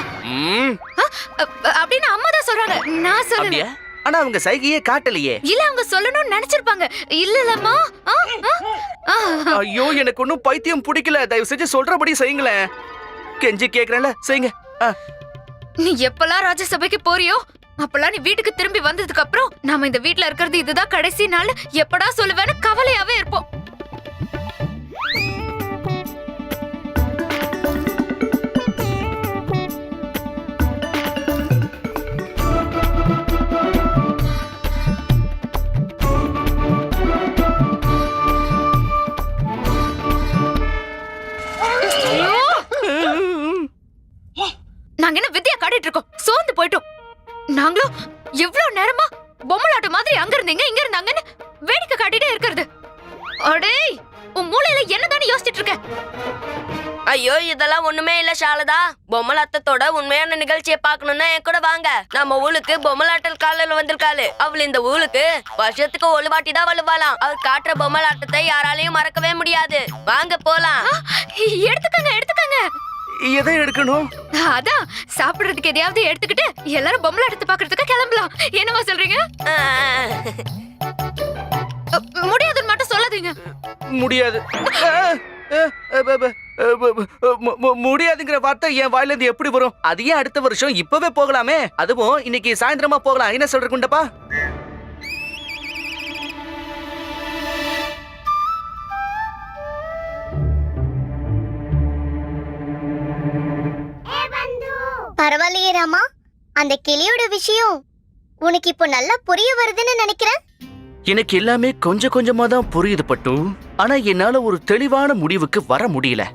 அப்படின்னு அம்மா தான் சொல்றாங்க, நான் சொல்லல.
ஆனா அவங்க சைகையே காட்டலையே.
இல்ல அவங்க சொல்லணும்னு நினைச்சிருப்பாங்க. இல்லலம்மா.
ஐயோ எனக்கு ஒன்னும் பைத்தியம் பிடிக்கல. தயவு செஞ்சு சொல்றபடி செய்யுங்களேன். கெஞ்சி கேக்குறேன்ல, செய்யுங்க.
நீ எப்பெல்லாம் ராஜசபைக்கு போறியோ அப்பெல்லாம் நீ வீட்டுக்கு திரும்பி வந்ததுக்கு அப்புறம் நாம இந்த வீட்ல இருக்கிறது இதுதான் கடைசி நாள் எப்படா சொல்லுவேன்னு கவலையாவே இருப்போம். நாங்க என்ன வித்தியா காட்டிட்டு இருக்கோம்? சோர்ந்து போயிட்டோம். நாங்களும் எவ்வளவு நேரமா பொம்மலாட்டம் மாதிரி அங்க இருந்தீங்க இங்க இருந்தாங்கன்னு வேடிக்கை காட்டிட்டே இருக்கிறது. அடேய், உன் மூளையில என்னதானே யோசிச்சுட்டு இருக்க?
ஐயோ இதெல்லாம் ஒண்ணுமே இல்ல சாரதா. பொம்மலாட்டத்தோட உண்மையான நிகழ்ச்சியை பாக்கணும்னா என் கூட வாங்க. நம்ம ஊருக்கு பொம்மலாட்டல் காலையில வந்திருக்காளு. அவள் இந்த ஊருக்கு வருஷத்துக்கு ஒரு வாட்டி தான் வலுவாளாம். அவள் காட்டுற பொம்மலாட்டத்தை யாராலையும் மறக்கவே முடியாது. வாங்க போலாம்.
எடுத்துக்கங்க எடுத்துக்கங்க.
எதை எடுக்கணும்?
அதான் சாப்பிடுறதுக்கு எதையாவது எடுத்துக்கிட்டு எல்லாரும் பொம்மலாட்டத்தை பாக்குறதுக்கு கிளம்பலாம். என்னவா சொல்றீங்க? முடியாதுன்னு மட்டும் சொல்லாதீங்க.
முடியாது. முடியாதுங்கிற வார்த்தை என் வாயில இருந்து எப்படி வரும்? அது ஏன் அடுத்த வருஷம் இப்பவே போகலாமே? அதுவும் இன்னைக்கு சாயந்தரமா போகலாம். என்ன சொல்ற குண்டப்பா?
பரவாயில்லையே ராமா, அந்த கிளியோட விஷயம் உனக்கு இப்போ நல்லா புரிய வருதுன்னு நினைக்கிறேன்.
எனக்கு எல்லாமே கொஞ்சம் கொஞ்சமா தான் புரியுது பட்டு. ஆனா என்னால ஒரு தெளிவான முடிவுக்கு வர முடியல.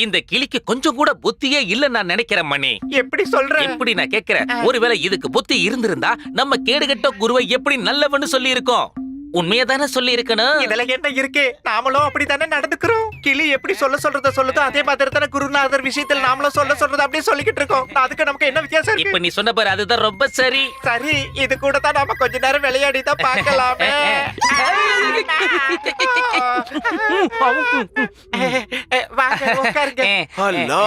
இந்த கிளிக்கு கொஞ்சம் கூட புத்தியே இல்ல நான் நினைக்கிறேன் மணி.
எப்படி சொல்ற?
எப்படி நான் கேக்குறேன், ஒருவேளை இதுக்கு புத்தி இருந்திருந்தா நம்ம கேடுகட்ட குருவை எப்படி நல்லவன்னு சொல்லி இருக்கோம். உண்மையை தானே சொல்லி இருக்கணும்.
இதுல என்ன இருக்கு? நாமளும் அப்படித்தானே நடந்துக்கிறோம். கிளி எப்படி சொல்றத சொல்லுதோ அதே மாதிரி தானே குருநாதர் விஷயத்தில் நாமளும் சொல்றத அப்படியே சொல்லிக்கிட்டு இருக்கோம். அதுக்கு நமக்கு என்ன வித்தியாசம் இருக்கு?
இப்ப நீ சொன்ன பாரு, அதுதான் ரொம்ப சரி.
சரி, இது கூட தான் நாம கொஞ்ச நேரம் விளையாடி தான் பார்க்கலாமே. வாங்க, உட்காருங்க.
அல்லா,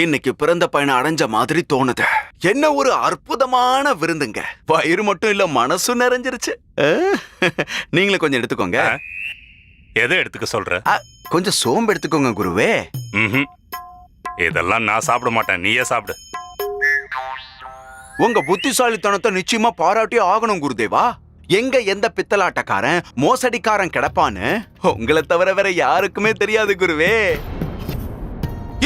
இன்னைக்கு பிறந்த பையனை அடைஞ்ச மாதிரி தோணுது. என்ன ஒரு அற்புதமான விருந்துங்க. வயிறு மட்டும் இல்ல, மனசும் நிறைஞ்சிருச்சு. நீங்களும் கொஞ்சம் எடுத்துக்கோங்க.
எதை எடுத்துக்க சொல்ற?
கொஞ்சம் சோம்பு எடுத்துக்கோங்க குருவே.
ம்ஹும். இதெல்லாம் நான் சாப்பிட மாட்டேன், நீயே சாப்பிடு.
உங்க புத்திசாலித்தனத்தை நிச்சயமா பாராட்டி ஆகணும் குருதேவா. எங்க எந்த பித்தலாட்டக்காரன் மோசடிக்காரன் கிடப்பான்னு உங்களை தவிர வேற யாருக்குமே தெரியாது குருவே.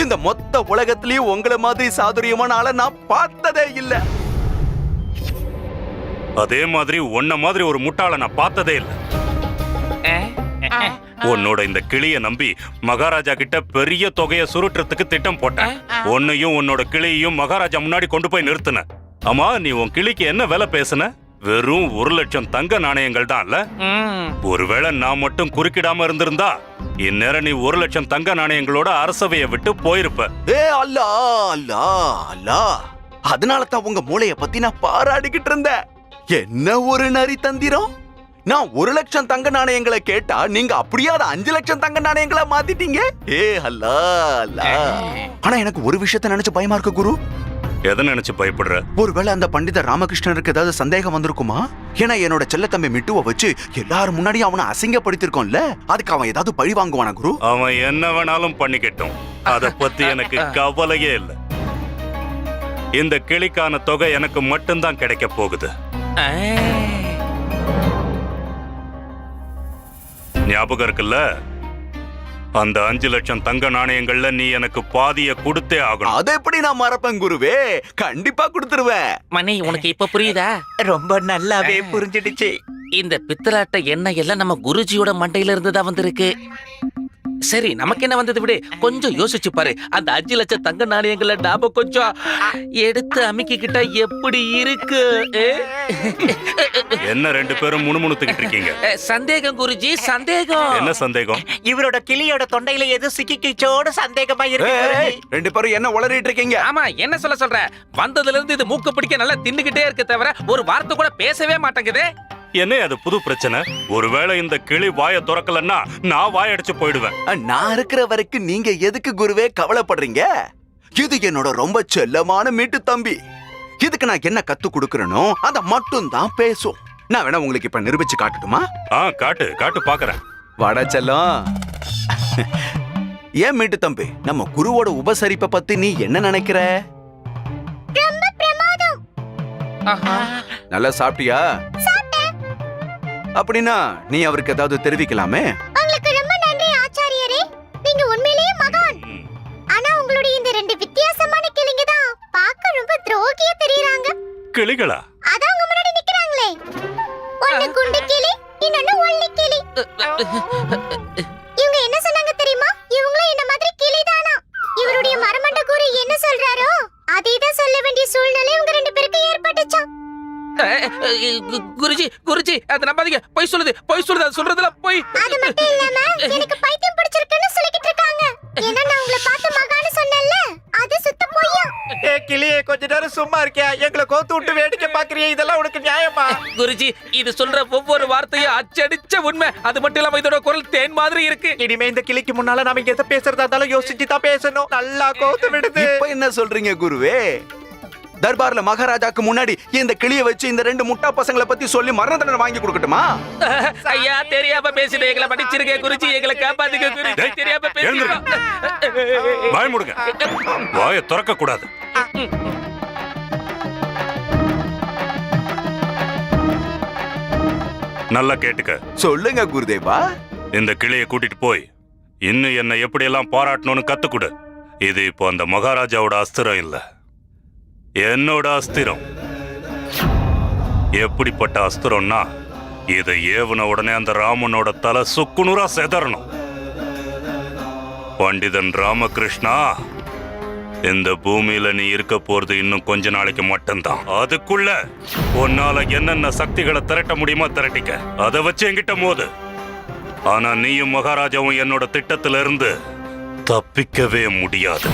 இந்த மொத்த உலகத்திலயும் உங்களை மாதிரி சாதுரியமான ஆளை நான் பார்த்ததே இல்ல.
அதே மாதிரி உன்ன மாதிரி ஒரு முட்டாளை நான் பார்த்ததே இல்லை. உன்னோட இந்த கிளிய நம்பி மகாராஜா கிட்ட பெரிய தொகையை சுருட்டுறதுக்கு திட்டம் போட்டேன். உன்னையும் உன்னோட கிளியையும் மகாராஜா முன்னாடி கொண்டு போய் நிறுத்தின. ஆமா, நீ உன் கிளிக்கு என்ன விலை பேசுன? வெறும் 1,00,000 தங்க நாணயங்கள் தான் இல்ல? ஒருவேளை நான் மட்டும் குறுக்கிடாம இருந்திருந்தா இந்நேரம் நீ 1,00,000 தங்க நாணயங்களோட அரசவையை விட்டு போயிருப்ப.
ஏ அல்லா அல்லா அல்லா, அதனால தான் உங்க மூளைய பத்தி நான் பாராடிக்கிட்டு இருந்தேன். என்ன ஒரு நரி தந்திரம்! நான் 1,00,000 தங்க நாணயங்களை கேட்டா நீங்க அப்படியே 5,00,000 தங்க நாணயங்களா மாத்திட்டீங்க. ஏ அல்லா அல்லா. ஆனா எனக்கு ஒரு விஷயத்த நினைச்சு பயமா இருக்கு குரு.
எதை நினைச்சு பயப்படுற?
ஒருவேளை அந்த பண்டிதர் ராமகிருஷ்ணருக்கு ஏதாவது சந்தேகம் வந்திருக்குமா? ஏன்னா என்னோட செல்லத்தம்பி மிட்டுவை வச்சு எல்லாரும் முன்னாடி அவனை அசிங்கப்படுத்திருக்கோம்ல, அதுக்கு அவன் ஏதாவது பழி வாங்குவானா குரு?
அவன் என்ன வேணாலும் பண்ணிக்கட்டும், அத பத்தி எனக்கு கவலையே இல்லை. இந்த கிளிக்கான தொகை எனக்கு மட்டும்தான் கிடைக்க போகுது. ஞாபகம் இருக்குல்ல? அந்த 5,00,000 தங்க நாணயங்கள்ல நீ எனக்கு பாதிய கொடுத்தே ஆகணும்.
அதை எப்படி நான் மறப்பேன் குருவே? கண்டிப்பா கொடுத்துருவேன்.
மணி, உனக்கு இப்ப புரியுதா?
ரொம்ப நல்லாவே புரிஞ்சிடுச்சு.
இந்த பித்தலாட்ட எண்ணெய் எல்லாம் நம்ம குருஜியோட மண்டையில இருந்து தான் வந்திருக்கு. சரி, நமக்கு என்ன வந்தது விடு. கொஞ்சம் யோசிச்சு பாரு, அந்த 5,00,000 தங்க நாணயங்களை நாம கொஞ்சம் எடுத்து அமுக்கிக்கிட்டா எப்படி இருக்கு?
என்ன ரெண்டு பேரும் முணுமுணுத்துக்கிட்டு இருக்கீங்க?
சந்தேகம் குருஜி, சந்தேகம்.
என்ன சந்தேகம்?
இவரோட கிளியோட தொண்டையில எது சிக்கிச்சோட சந்தேகமா இருக்கு.
ரெண்டு பேரும் என்ன உளறிட்டு இருக்கீங்க?
ஆமா, என்ன சொல்ற? வந்ததுல இருந்து இது மூக்க பிடிக்க நல்லா தின்னுகிட்டே இருக்கு, தவிர ஒரு வார்த்தை கூட பேசவே மாட்டேங்குது.
என்ன அது புது பிரச்சனை? ஒருவேளை இந்த கிளி வாயை திறக்கலன்னா நான் வாயடிச்சு போயிடுவேன்.
நான் இருக்கிற வரைக்கும் நீங்க எதுக்கு குருவே கவலைப்படுறீங்க? இது என்னோட ரொம்ப செல்லமான மீட்டு தம்பி. இதுக்கு நான் என்ன கத்து கொடுக்கறனோ அத மட்டும் தான் பேசும். நான் வேணா உங்களுக்கு இப்ப நிரூபிச்சு காட்டட்டுமா?
காட்டு காட்டு பாக்குறேன்.
வாடா செல்லம். ஏன் மீட்டு தம்பி, நம்ம குருவோட உபசரிப்பை பத்தி நீ என்ன நினைக்கிற?
ரொம்ப பிரமாதம்.
நல்லா சாப்பிட்டியா? அப்படின்னா நீ அவருக்கு ஏதாவது தெரிவிக்கலாமே.
உங்களுக்கு ரொம்ப நன்றி ஆச்சாரியரே, நீங்க உண்மையிலேயே மகான். ஆனா உங்களுடைய இந்த ரெண்டு வித்தியாசமான கிளிங்க தான் பார்க்க ரொம்ப துரோகியா தெரியுறாங்க.
கிளிகளா?
அதான் உங்க முன்னாடி நிக்கறாங்களே. ஒன்னு குண்டு கிளி, இன்னொன்னு ஒல்லி கிளி. இவங்க என்ன சொன்னாங்க தெரியுமா? இவங்களும் என்ன மாதிரி கிளிதானா. இவருடைய மரமண்ட குரு என்ன சொல்றாரோ அதேதான் சொல்ல வேண்டிய சூழ்நிலை உங்க ரெண்டு பேருக்கு ஏற்பட்டுச்சாம்.
குருஜி குருஜி, அது நம்பாதீங்க. பொய் சொல்லுது, அது சொல்றதுல பொய்.
அது மட்டும் இல்லாம எனக்கு பைத்தியம் பிடிச்சிருக்குன்னு சொல்லிக்கிட்டு இருக்காங்க. ஏன்னா நான் உங்களை பார்த்து மகான்னு சொன்னேன்ல, அது சுத்த பொய்யா.
ஏ கிளியே, கொஞ்ச நேரம் சும்மா இருக்கியா? எங்களை கோத்து விட்டு வேடிக்கை பாக்குறியா? இதெல்லாம் உனக்கு நியாயமா?
குருஜி, இது சொல்ற ஒவ்வொரு வார்த்தையும் அச்சடிச்ச உண்மை. அது மட்டும் இல்லாம இதோட குரல் தேன் மாதிரி இருக்கு.
இனிமே இந்த கிளிக்கு முன்னால நாம எதை பேசுறதா இருந்தாலும் யோசிச்சு தான் பேசணும். நல்லா கோத்து விடுது.
இப்ப என்ன சொல்றீங்க குருவே? தர்பார்ல மகாராஜாக்கு முன்னாடி இந்த கிளியை வச்சு இந்த ரெண்டு முட்டா பசங்களை பத்தி சொல்லி மரண தண்டனை வாங்கி கொடுக்கட்டுமா?
ஐயா, தெரியாம பேசிட்டு எங்களை மன்னிச்சிருக்கேன் குருஜி, எங்களை காப்பாத்துங்க குருஜி. தெரியாம பேசிட்டோம்.
வாய் மூடுங்க. வாயை திறக்க கூடாது. நல்லா கேட்டுக்க.
சொல்லுங்க குருதேவா.
இந்த கிளியை கூட்டிட்டு போய் இன்னும் என்ன எப்படியெல்லாம் பாராட்டணும்னு கத்துக்குடு. இது இப்போ அந்த மகாராஜாவோட அஸ்திரம் இல்ல, என்னோட அஸ்திரம். எப்படிப்பட்ட அஸ்திரம்னா, இதை ஏவுன உடனே அந்த ராமனோட தலை சுக்குநூறா செதறணும். பண்டிதன் ராமகிருஷ்ணா, இந்த பூமியில நீ இருக்க போறது இன்னும் கொஞ்ச நாளைக்கு மட்டும்தான். அதுக்குள்ள உன்னால என்னென்ன சக்திகளை திரட்ட முடியுமோ திரட்டிக்க. அதை வச்சு என்கிட்ட மோது. ஆனா நீயும் மகாராஜாவும் என்னோட திட்டத்தில இருந்து தப்பிக்கவே முடியாது.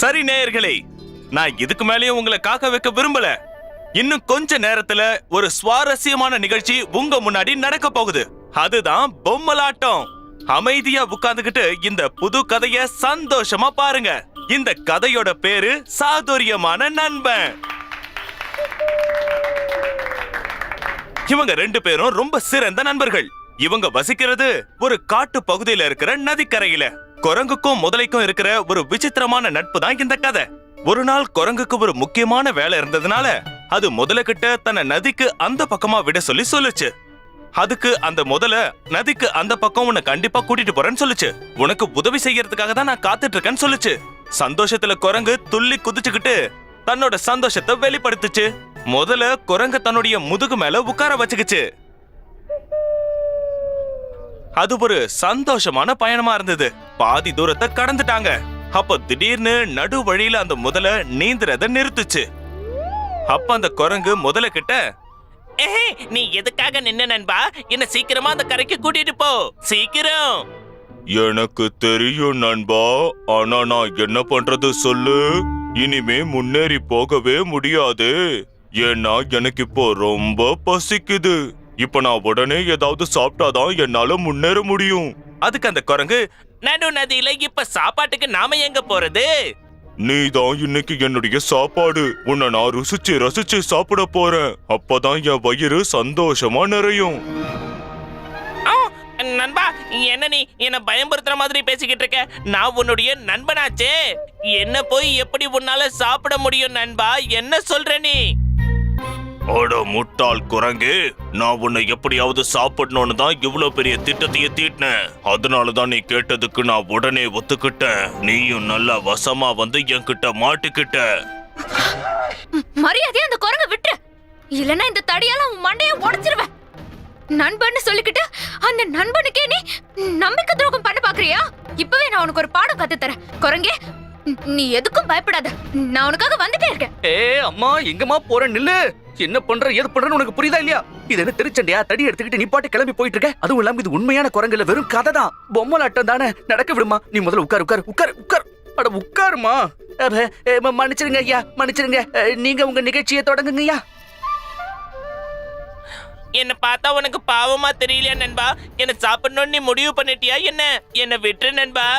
சரி நேயர்களே, நான் இதுக்கு மேலேயும் உங்களை காக்க வைக்க விரும்பல. இன்னும் கொஞ்ச நேரத்துல ஒரு சுவாரஸ்யமான நிகழ்ச்சி உங்க முன்னாடி நடக்க போகுது. அதுதான் பொம்மலாட்டம். அமைதியா உட்கார்ந்துகிட்டு இந்த புது கதைய சந்தோஷமா பாருங்க. இந்த கதையோட பேரு சாதுரியமான நண்பன். இவங்க 2 பேரும் ரொம்ப சிறந்த நண்பர்கள். இவங்க வசிக்கிறது ஒரு காட்டு பகுதியில இருக்கிற நதிக்கரையில. குரங்குக்கும் முதலைக்கும் இருக்கிற ஒரு விசித்திரமான நட்பு தான் இந்த கதை. ஒரு நாள் குரங்குக்கு ஒரு முக்கியமான வேலை இருந்ததுனால அது முதலைகிட்ட தன்னை நதிக்கு அந்த பக்கமா விட சொல்லுச்சு. அதுக்கு அந்த முதல நதிக்கு அந்த பக்கம் உன்னை கண்டிப்பா கூட்டிட்டு போறேன்னு சொல்லுச்சு. உனக்கு உதவி செய்யறதுக்காக தான் நான் காத்துட்டு இருக்கேன்னு சொல்லுச்சு. சந்தோஷத்துல குரங்கு துள்ளி குதிச்சுக்கிட்டு தன்னோட சந்தோஷத்தை வெளிப்படுத்துச்சு. முதல்ல குரங்கு தன்னுடைய முதுகு மேல உட்கார வச்சுக்கிச்சு. அது ஒரு சந்தோஷமான பயணமா இருந்தது. பாதி தூரத்தை கடந்துட்டாங்க. அப்ப திடீர்னு நடு வழியில அந்த முதல நீந்துறத நிறுத்துச்சு. அப்ப அந்த குரங்கு முதல கிட்ட, நீ எதுக்காக நின்ன நண்பா? என்ன சீக்கிரமா அந்த கரைக்கு கூட்டிட்டு போ, சீக்கிரம்.
எனக்கு தெரியும் நண்பா, ஆனா நான் என்ன பண்றது சொல்லு? இனிமே முன்னேறி போகவே முடியாது. ஏன்னா எனக்கு இப்போ ரொம்ப பசிக்குது. இப்ப நான் உடனே ஏதாவது சாப்பிட்டாதான் என்னால முன்னேற முடியும்.
அதுக்கு அந்த குரங்கு, நடு நதியில இப்ப சாப்பாட்டுக்கு நாம எங்க போறது?
நீதான் இன்னைக்கு என்னுடைய சாப்பாடு. உன்னை நான் ருசிச்சு ரசிச்சு சாப்பிட போறேன். அப்பதான் என் வயிறு சந்தோஷமா நிறையும்.
நண்பா, என்ன நீ என்ன பயம்படுத்துற மாதிரி பேசிக்கிட்டு இருக்க? நான் உன்னுடைய நண்பனாச்சே. என்ன போய் எப்படி உன்னால சாப்பிட முடியும் நண்பா? என்ன சொல்ற நீ?
அட முட்டாள் குரங்கு, நான் உன்னை எப்படியாவது சாப்பிடணும்னு தான் இவ்வளவு பெரிய திட்டத்தையே தீட்டினேன். அதனாலதான் நீ கேட்டதுக்கு நான் உடனே ஒத்துக்கிட்டேன். நீயும் நல்லா வசமா வந்து என்கிட்ட மாட்டிக்கிட்ட.
மரியாதையா அந்த குரங்க விட்டு, இல்லனா இந்த தடியால உன் மண்டைய உடைச்சிருவேன். நண்பன்னு சொல்லிக்கிட்டு அந்த நண்பனுக்கே நீ நம்பிக்கை துரோகம் பண்ண பாக்குறியா? இப்பவே நான் உனக்கு ஒரு பாடம் கத்து தரேன். குரங்கே, நீ எதுக்கும் பயப்படாத. நான் உனக்காக வந்துட்டே இருக்கேன்.
அம்மா, எங்கம்மா போற? நில்லு. என்ன பண்ற ஏது பண்றன்னு உனக்கு புரியுதா இல்லையா? இது என்ன திருச்சண்டையா? தடி எடுத்துக்கிட்டு நீ பாட்டு கிளம்பி போயிட்டு இருக்க. அதுவும் இல்லாம இது உண்மையான குரங்குல வெறும் கதை தான். பொம்மலாட்டம் தானே. நடக்க விடுமா. நீ முதல்ல உட்கார். அட உட்காருமா. மன்னிச்சிருங்க ஐயா, மன்னிச்சிருங்க. நீங்க உங்க நிகழ்ச்சியை தொடங்குங்க ஐயா.
என்ன பார்த்தா உனக்கு பாவமா தெரியலையா நண்பா? என்ன சாப்பிடணும்னு நீ முடிவு பண்ணிட்டியா? என்ன விட்டு நண்பா.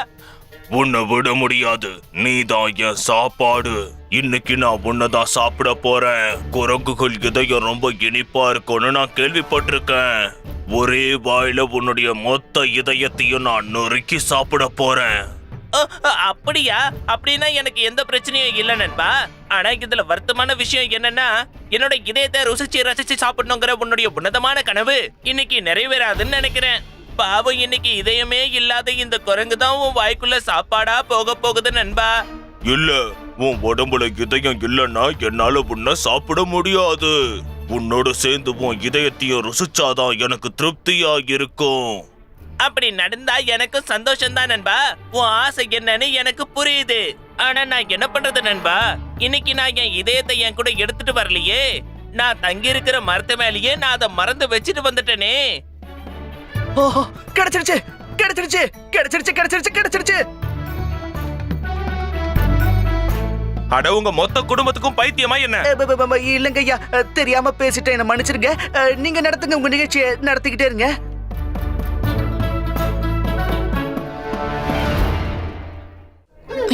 உன்னை விட முடியாது. நீதான் என் சாப்பாடு. இன்னைக்கு நான் உன்னதான் சாப்பிட போறேன். குரங்குகள் இதயம் ரொம்ப இனிப்பா இருக்கும்னு நான் கேள்விப்பட்டிருக்கேன். ஒரே வாயில உன்னுடைய மொத்த இதயத்தையும் நான் நொறுக்கி சாப்பிட போறேன்.
அப்படியா? அப்படின்னா எனக்கு எந்த பிரச்சனையும் இல்ல நண்பா. ஆனா இதுல வருத்தமான விஷயம் என்னன்னா, என்னோட இதயத்தை ருசிச்சு ரசிச்சு சாப்பிடணுங்கிற உன்னுடைய உன்னதமான கனவு இன்னைக்கு நிறைவேறாதுன்னு நினைக்கிறேன். பாவம், இன்னைக்கு இதயமே இல்லாத இந்த குரங்கு தான் உன் வாய்க்குள்ள சாப்பாடா போக போகுது நண்பா.
இல்ல, உன் உடம்புல இதயம் இல்லைன்னா என்னால உன்னை சாப்பிட முடியாது. உன்னோட சேர்ந்து உன் இதயத்தையும் ருசிச்சாதான் எனக்கு திருப்தியா இருக்கும்.
அப்படி நடந்தா எனக்கும் சந்தோஷம் தான் நண்பா. உன் ஆசை என்னன்னு எனக்கு புரியுது. ஆனா நான் என்ன பண்றது நண்பா? இன்னைக்கு நான் என் இதயத்தை என் கூட எடுத்துட்டு வரலையே. நான் தங்கி இருக்கிற மரத்து மேலேயே நான் அதை மறந்து வச்சுட்டு வந்துட்டேனே.
ஓஹோ, கிடைச்சிருச்சு.
அட, உங்க மொத்த குடும்பத்துக்கும் பைத்தியமா என்ன?
இல்லங்க ஐயா, தெரியாம பேசிட்டேன், என்ன மன்னிச்சிருங்க. நீங்க நடத்துங்க, உங்க நிகழ்ச்சியை நடத்திக்கிட்டே இருங்க.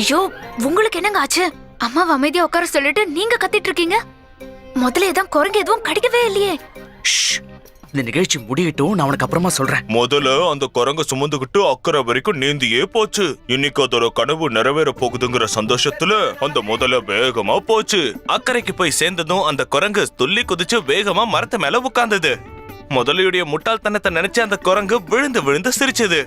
ஐயோ, உங்களுக்கு என்னங்க ஆச்சு? அம்மாவை அமைதியா உட்கார சொல்லிட்டு நீங்க கத்திட்டு இருக்கீங்க. முதல்ல தான் குரங்கு எதுவும் கடிக்கவே இல்லையே.
இந்த நிகழ்ச்சி முடியட்டும், நான் உனக்கு அப்புறமா சொல்றேன்.
முதல்ல அந்த குரங்க சுமந்துகிட்டு அக்கறை வரைக்கும் நீந்தியே போச்சு. இன்னைக்கு அதோட கனவு நிறைவேற போகுதுங்கிற சந்தோஷத்துல அந்த முதல்ல வேகமா போச்சு.
அக்கறைக்கு போய் சேர்ந்ததும் அந்த குரங்கு துள்ளி குதிச்சு வேகமா மரத்து மேல உட்கார்ந்தது. முதலையுடைய முட்டாள்தனத்தை நினைச்சு அந்த குரங்கு விழுந்து விழுந்து சிரிச்சது.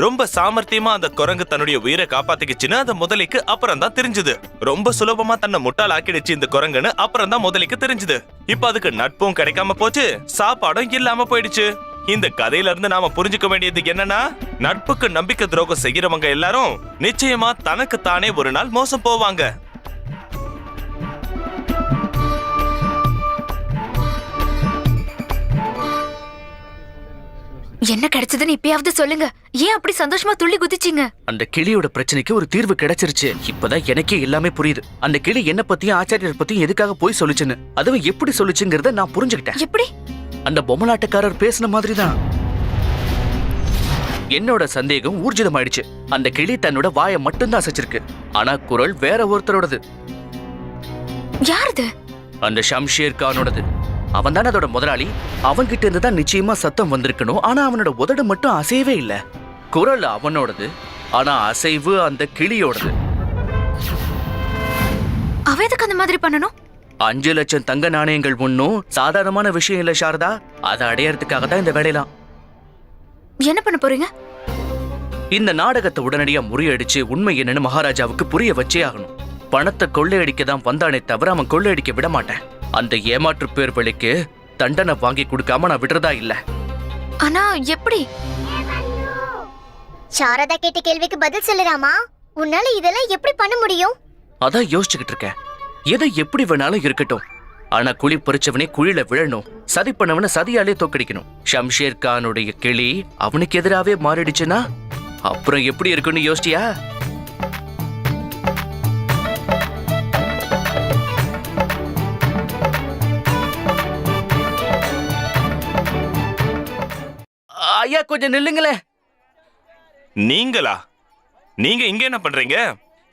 ரொம்ப சாமர்த்தியமா அந்த குரங்கு தன்னுடைய உயிரை காப்பாத்திக்கிச்சுன்னு அந்த முதலைக்கு அப்புறம் தான் தெரிஞ்சது. ரொம்ப சுலபமா தன்னை முட்டாள் ஆக்கிடுச்சு இந்த குரங்குன்னு அப்புறம் தான் முதலைக்கு தெரிஞ்சது. இப்ப அதுக்கு நட்பும் கிடைக்காம போச்சு, சாப்பாடும் இல்லாம போயிடுச்சு. இந்த கதையில இருந்து நாம புரிஞ்சுக்க வேண்டியது என்னன்னா, நட்புக்கு நம்பிக்கை துரோகம் செய்யறவங்க எல்லாரும் நிச்சயமா தனக்கு தானே ஒரு நாள் மோசம் போவாங்க.
என்ன கிடைச்சதுன்னு இப்பயாவது சொல்லுங்க. ஏன் அப்படி சந்தோஷமா துள்ளி குதிச்சீங்க?
அந்த கிளியோட பிரச்சனைக்கு ஒரு தீர்வு கிடைச்சிருச்சு. இப்பதான் எனக்கே எல்லாமே புரியுது. அந்த கிளி என்ன பத்தியும் ஆச்சாரியர் பத்தியும் எதுக்காக போய் சொல்லுச்சுன்னு, அதுவும் எப்படி சொல்லுச்சுங்கிறத நான் புரிஞ்சுக்கிட்டேன்.
எப்படி?
அந்த பொம்மலாட்டக்காரர் பேசின மாதிரி தான். என்னோட சந்தேகம் ஊர்ஜிதமாயிடுச்சு. அந்த கிளி தன்னோட வாயை மட்டும்தான் அசைச்சிருக்கு, ஆனா குரல் வேற ஒருத்தரோடது.
யாருது?
அந்த ஷம்ஷேர் கானோடது. அவன் தானே அதோட முதலாளி. அவன்கிட்ட இருந்து தான் நிச்சயமா சத்தம் வந்திருக்கணும். ஆனா அவனோட உதடு மட்டும் அசையவே இல்ல. குரல் அவனோடது, ஆனா அசைவு அந்த கிளியோடது.
அவ எதுக்கு அந்த மாதிரி பண்ணணும்?
5 லட்சம் தங்க நாணயங்கள் ஒன்னும் சாதாரணமான விஷயம் இல்ல சாரதா. அதை அடையறதுக்காக தான் இந்த வேலையெல்லாம்.
என்ன பண்ண போறீங்க?
இந்த நாடகத்தை உடனடியா முறியடிச்சு உண்மை என்னன்னு மகாராஜாவுக்கு புரிய வச்சே ஆகணும். பணத்தை கொள்ளையடிக்க தான் வந்தானே தவிர அவன் கொள்ளையடிக்க விட மாட்டேன். அந்த ஏமாற்று பேர் வழிக்கு தண்டனை வாங்கி கொடுக்காம நான் விடுறதா இல்ல.
ஆனா எப்படி?
சாரதா கேட்ட கேள்விக்கு பதில் சொல்லுறாமா? உன்னால இதெல்லாம் எப்படி பண்ண முடியும்?
அதான் யோசிச்சுக்கிட்டு இருக்கேன். எது எப்படி வேணாலும் இருக்கட்டும், ஆனா குழி பறிச்சவனே குழியில விழணும், சதி பண்ணவன சதியாலே தோக்கடிக்கணும். ஷம்ஷேர் கானுடைய கிளி அவனுக்கு எதிராவே மாறிடுச்சுன்னா அப்புறம் எப்படி இருக்குன்னு யோசிச்சியா? ஐயா கொஞ்சம் நில்லுங்களே.
நீங்களா? நீங்க இங்க என்ன பண்றீங்க?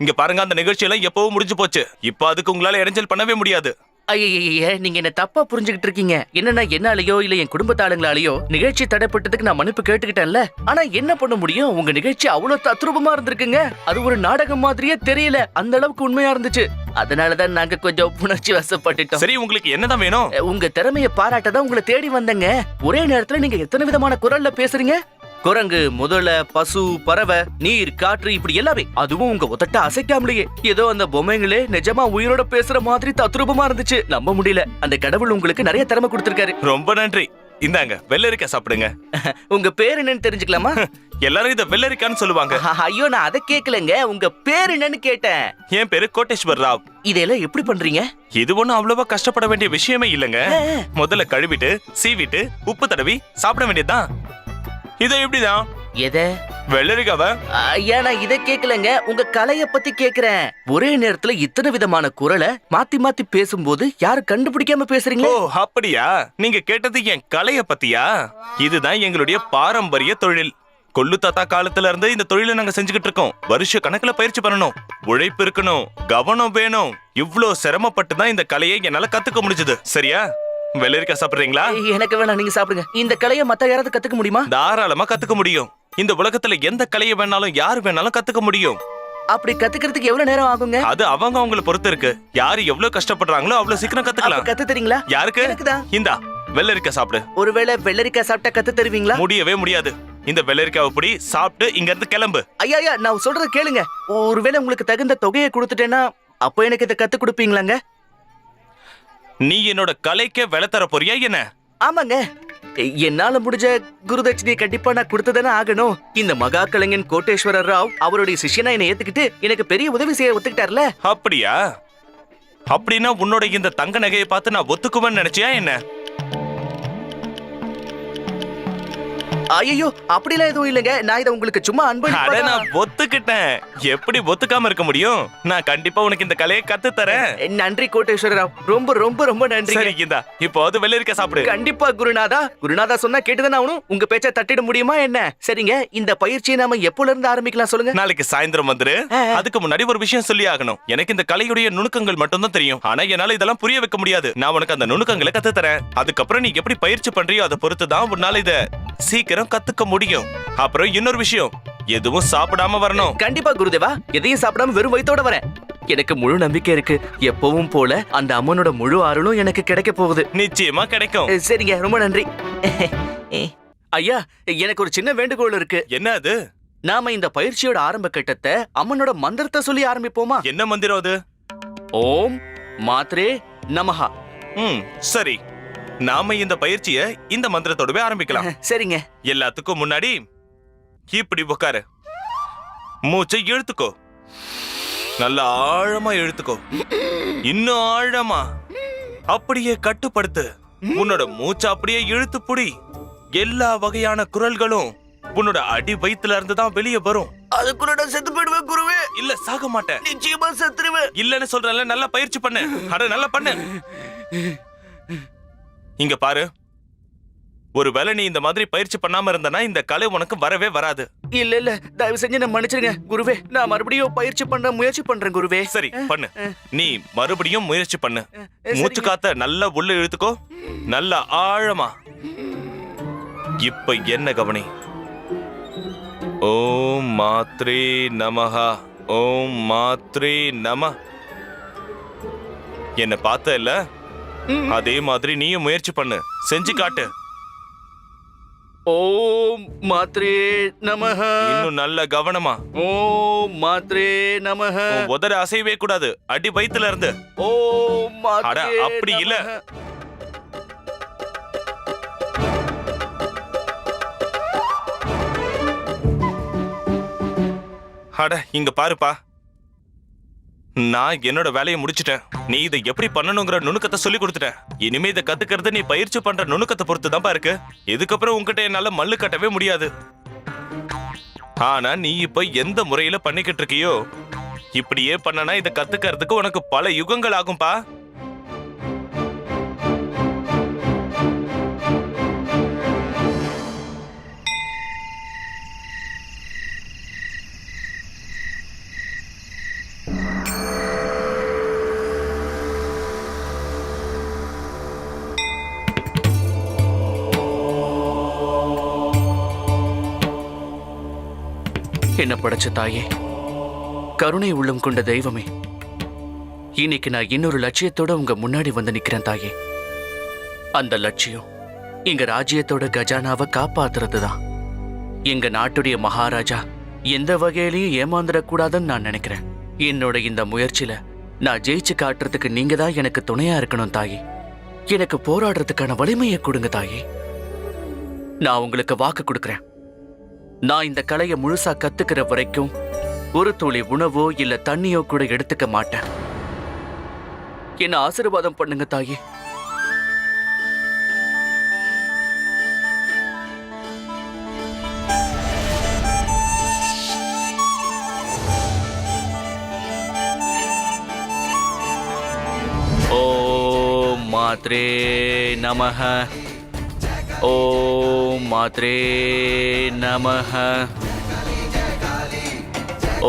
இங்க பாருங்க, அந்த நிகழ்ச்சி எல்லாம் எப்பவும் முடிஞ்சு போச்சு. இப்ப அதுக்கு உங்களால இடைஞ்சல் பண்ணவே முடியாது.
ஐய, நீங்க என்ன தப்பா புரிஞ்சுக்கிட்டு இருக்கீங்க. என்னன்னா என்னாலயோ இல்ல என் குடும்பத்தாளுங்களாலேயோ நிகழ்ச்சி தடைப்பட்டதுக்கு நான் மன்னிப்பு கேட்டுக்கிட்டேன்ல. ஆனா என்ன பண்ண முடியும்? உங்க நிகழ்ச்சி அவ்வளவு தத்ரூபமா இருந்திருக்குங்க. அது ஒரு நாடகம் மாதிரியே தெரியல, அந்த அளவுக்கு உண்மையா இருந்துச்சு. அதனாலதான் நாங்க கொஞ்சம் உணர்ச்சி வசப்பட்டுட்டோம்.
சரி, உங்களுக்கு என்னதான் வேணும்?
உங்க திறமையை பாராட்டதான் உங்களை தேடி வந்தேங்க. ஒரே நேரத்துல நீங்க எத்தனை விதமான குரல்ல பேசுறீங்க. குரங்கு, முதலை, பசு, பறவை, நீர், காற்று, இப்படி எல்லாமே. அதுவும் உங்க உதட்ட அசைக்காமலேயே ஏதோ அந்த பொம்மைங்களே நிஜமா உயிரோட பேசுற மாதிரி தத்ரூபமா இருந்துச்சு. நம்ப முடியல. அந்த கடவுள் உங்களுக்கு நிறைய திறமை கொடுத்திருக்காரு.
ரொம்ப நன்றி. இந்தாங்க, வெள்ளரிக்காய் சாப்பிடுங்க.
உங்க பேர் என்னன்னு தெரிஞ்சுக்கலாமா?
எல்லாரும் இத வெள்ளரிக்கான்னு சொல்லுவாங்க.
ஐயோ, நான் அதை கேட்கலங்க. உங்க பேர் என்னன்னு கேட்டேன்.
என் பேரு கோட்டேஸ்வர் ராவ்.
இதெல்லாம் எப்படி பண்றீங்க?
இது ஒண்ணும் அவ்வளவா கஷ்டப்பட வேண்டிய விஷயமே இல்லங்க. முதல்ல கழுவிட்டு சீவிட்டு உப்பு தடவி சாப்பிட வேண்டியதுதான். இதை எப்படிதான்?
எத?
வெள்ளரிக்காவ?
ஐயா, நான் இதை கேட்கலங்க. உங்க கலைய பத்தி கேக்குறேன். ஒரே நேரத்துல இத்தனை விதமான குரலை மாத்தி மாத்தி பேசும்போது யாரு கண்டுபிடிக்காம பேசுறீங்க?
ஓ, அப்படியா? நீங்க கேட்டது என் கலைய பத்தியா? இதுதான் எங்களுடைய பாரம்பரிய தொழில். கொள்ளு தாத்தா காலத்துல இருந்து இந்த தொழிலை நாங்க செஞ்சுக்கிட்டு இருக்கோம். வருஷ கணக்குல பயிற்சி பண்ணணும், உழைப்பு இருக்கணும், கவனம் வேணும். இவ்ளோ சிரமப்பட்டு தான் இந்த கலையை என்னால கத்துக்க முடிஞ்சது. சரியா? வெள்ளரிக்காய் சாப்பிடுறீங்களா?
எனக்கு வேணாம், நீங்க சாப்பிடுங்க. இந்த கலையை மத்த யாராவது கத்துக்க முடியுமா?
தாராளமா கத்துக்க முடியும். இந்த உலகத்துல எந்த கலையை வேணாலும் யாரு வேணாலும் கத்துக்க முடியும்.
அப்படி கத்துக்கிறதுக்கு எவ்வளவு நேரம் ஆகுங்க?
அது அவங்க அவங்கள பொறுத்து இருக்கு. யாரு எவ்வளவு கஷ்டப்படுறாங்களோ அவ்வளவு சீக்கிரம் கத்துக்கலாம்.
கத்து தரீங்களா?
யாருக்கு?
எனக்குதான்.
இந்தா வெள்ளரிக்காய் சாப்பிடு.
ஒருவேளை வெள்ளரிக்காய் சாப்பிட்டா கத்து தருவீங்களா?
முடியவே முடியாது. இந்த வெள்ளரிக்காவை பொடி சாப்பிட்டு இங்க இருந்து கிளம்பு.
ஐயா, நான் சொல்றத கேளுங்க. ஒருவேளை உங்களுக்கு தகுந்த தொகையை கொடுத்துட்டேன்னா அப்ப எனக்கு இதை கத்து கொடுப்பீங்களாங்க?
நீ என்னோட கலைக்கு விலை தர போறியா என்ன?
ஆமாங்க, என்னால முடிஞ்ச குருதட்சணையை கண்டிப்பா நான் கொடுத்துதானே ஆகணும். இந்த மகா கலைஞன் கோட்டேஸ்வர ராவ் அவருடைய சிஷ்யனா என்னை ஏத்துக்கிட்டு எனக்கு பெரிய உதவி செய்ய ஒத்துக்கிட்டார்ல.
அப்படியா? அப்படின்னா உன்னோட இந்த தங்க நகையை பார்த்து நான் ஒத்துக்குவேன்னு நினைச்சியா என்ன?
ஐயோ, அப்படிலாம் எதுவும் இல்லைங்க. நான் இதை உங்களுக்கு சும்மா அன்பு.
அட, நான் ஒத்துக்கிட்டேன். எப்படி ஒத்துக்காம இருக்க முடியும்? நான் கண்டிப்பா உனக்கு இந்த கலையை கத்து தரேன்.
நன்றி கோட்டேஸ்வர ராவ், ரொம்ப ரொம்ப ரொம்ப நன்றி.
சரி, இந்தா இப்போ அது வெள்ளரிக்காய் சாப்பிடு.
கண்டிப்பா குருநாதா. குருநாதா சொன்னா கேட்டுதானே ஆகணும். உங்க பேச்சை தட்டிட முடியுமா என்ன? சரிங்க, இந்த பயிற்சியை நாம எப்போல இருந்து ஆரம்பிக்கலாம் சொல்லுங்க.
நாளைக்கு சாயந்தரம் வந்துரு. அதுக்கு முன்னாடி ஒரு விஷயம் சொல்லி ஆகணும். எனக்கு இந்த கலையுடைய நுணுக்கங்கள் மட்டும் தான் தெரியும். ஆனா என்னால இதெல்லாம் புரிய வைக்க முடியாது. நான் உனக்கு அந்த நுணுக்கங்களை கத்து தரேன். அதுக்கப்புறம் நீ எப்படி பயிற்சி பண்றியோ அதை பொறுத்து தான் உன்னால இத சீக்கிரம் கத்துக்க முடியும். அப்புறம் இன்னொரு விஷயம், எதுவும் சாப்பிடாம வரணும்.
கண்டிப்பா குருதேவா, எதையும் சாப்பிடாம வெறும் வயித்தோட வரேன். எனக்கு முழு நம்பிக்கை இருக்கு. எப்பவும் போல அந்த அம்மனோட முழு அருளும் எனக்கு கிடைக்க போகுது.
நிச்சயமா கிடைக்கும்.
சரிங்க, ரொம்ப நன்றி. ஐயா, எனக்கு ஒரு சின்ன வேண்டுகோள் இருக்கு.
என்ன அது?
நாம இந்த பயிற்சியோட ஆரம்ப கட்டத்தை அம்மனோட மந்திரத்தை சொல்லி ஆரம்பிப்போமா?
என்ன மந்திரம் அது?
ஓம் மாத்ரே நமஹா.
சரி, நாம இந்த பயிற்சிய இந்த மந்திரத்தோடவே ஆரம்பிக்கலாம்.
சரிங்க.
எல்லாத்துக்கும் முன்னாடி இப்படி உட்காரு. மூச்சை இழுத்துக்கோ, நல்லா ஆழமா இழுத்துக்கோ, இன்னும் ஆழமா. அப்படியே கட்டுப்படுத்து. உன்னோட மூச்சை அப்படியே இழுத்து புடி. எல்லா வகையான குரல்களும் உன்னோட அடி வயித்துல இருந்து தான் வெளியே வரும்.
அதுக்குள்ள நான் செத்து போயிடுவேன் குருவே.
இல்ல, சாக மாட்டேன்.
நிச்சயமா செத்துருவேன்.
இல்லன்னு சொல்றேன்ல, நல்லா பயிற்சி பண்ணு. அட நல்லா பண்ணு. இங்க பாரு, ஒருவேளை நீ இந்த மாதிரி பயிற்சி பண்ணாம இருந்தனா இந்த கலை உனக்கு வரவே வராது.
இல்ல இல்ல, தயவு செஞ்சு நான் மன்னிச்சிருங்க குருவே. நான் மறுபடியும் பயிற்சி பண்ண முயற்சி பண்றேன் குருவே.
சரி பண்ணு. நீ மறுபடியும் முயற்சி பண்ணு. மூச்சு காத்த நல்லா உள்ள இழுத்துக்கோ, நல்லா ஆழமா. இப்ப என்ன கவனி. ஓம் மாத்ரே நமஹா, ஓம் மாத்ரே நம. என்ன பார்த்த இல்ல? அதே மாதிரி நீயும் முயற்சி பண்ணு, செஞ்சு காட்டு.
ஓம் மாத்ரே நமஹ.
இன்னும் நல்ல கவனமா.
ஓம் மாத்ரே நமஹ.
உதற அசைவே கூடாது, அடி வயித்துல இருந்து.
ஓம் மாத்ரே.
அட அப்படி இல்ல. அட இங்க பாருப்பா, நான் என்னோட வேலையை முடிச்சிட்டேன். நீ இதை எப்படி பண்ணணுங்கிற நுணுக்கத்தை சொல்லி கொடுத்துட்டேன். இனிமே இதை கத்துக்கிறது நீ பயிற்சி பண்ற நுணுக்கத்தை பொறுத்து தான்ப்பா இருக்கு. இதுக்கப்புறம் உன்கிட்ட என்னால மல்லு கட்டவே முடியாது. ஆனா நீ இப்ப எந்த முறையில பண்ணிக்கிட்டு இருக்கியோ, இப்படியே பண்ணனா இதை கத்துக்கிறதுக்கு உனக்கு பல யுகங்கள் ஆகும்பா.
என்ன படைச்ச தாயே, கருணை உள்ளம் கொண்ட தெய்வமே, இன்னைக்கு நான் இன்னொரு லட்சியத்தோட உங்க முன்னாடி வந்து நிக்கிறேன் தாயே. அந்த லட்சியம் எங்க ராஜ்யத்தோட கஜானாவை காப்பாத்துறதுதான். எங்க நாட்டுடைய மகாராஜா எந்த வகையிலையும் ஏமாந்துடக்கூடாதுன்னு நான் நினைக்கிறேன். என்னோட இந்த முயற்சியில நான் ஜெயிச்சு காட்டுறதுக்கு நீங்க தான் எனக்கு துணையா இருக்கணும் தாயே. எனக்கு போராடுறதுக்கான வலிமையை கொடுங்க தாயே. நான் உங்களுக்கு வாக்கு கொடுக்கிறேன், நான் இந்த கலையை முழுசா கத்துக்கிற வரைக்கும் ஒரு துளி உணவோ இல்ல தண்ணியோ கூட எடுத்துக்க மாட்டேன். என்ன ஆசீர்வாதம் பண்ணுங்க தாயே. ஓம் மாத்ரே நமஹ. ஓம் மாத்ரே நமஹ.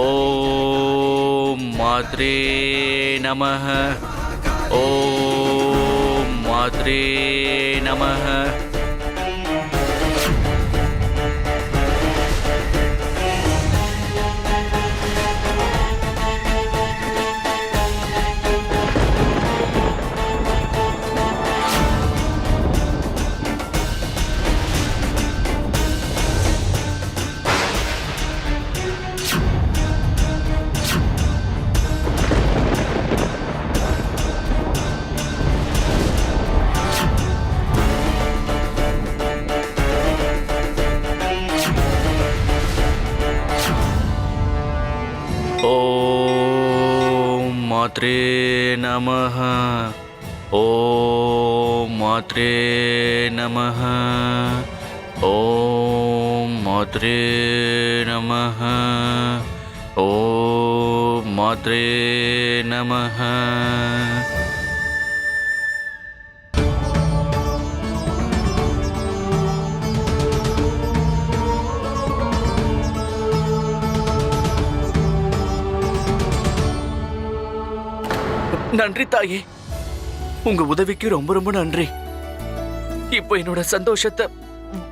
ஓம் மாத்ரே நமஹ. ஓம் மாத்ரே நமஹ. ஓம் மாத்ரே நமஹ. ஓம் மாத்ரே நமஹ. ஓம் மாத்ரே நமஹ. ஓம் மாத்ரே நமஹ. நன்றி தாயே, உங்க உதவிக்கு ரொம்ப ரொம்ப நன்றி. இப்போ என்னோட சந்தோஷத்தை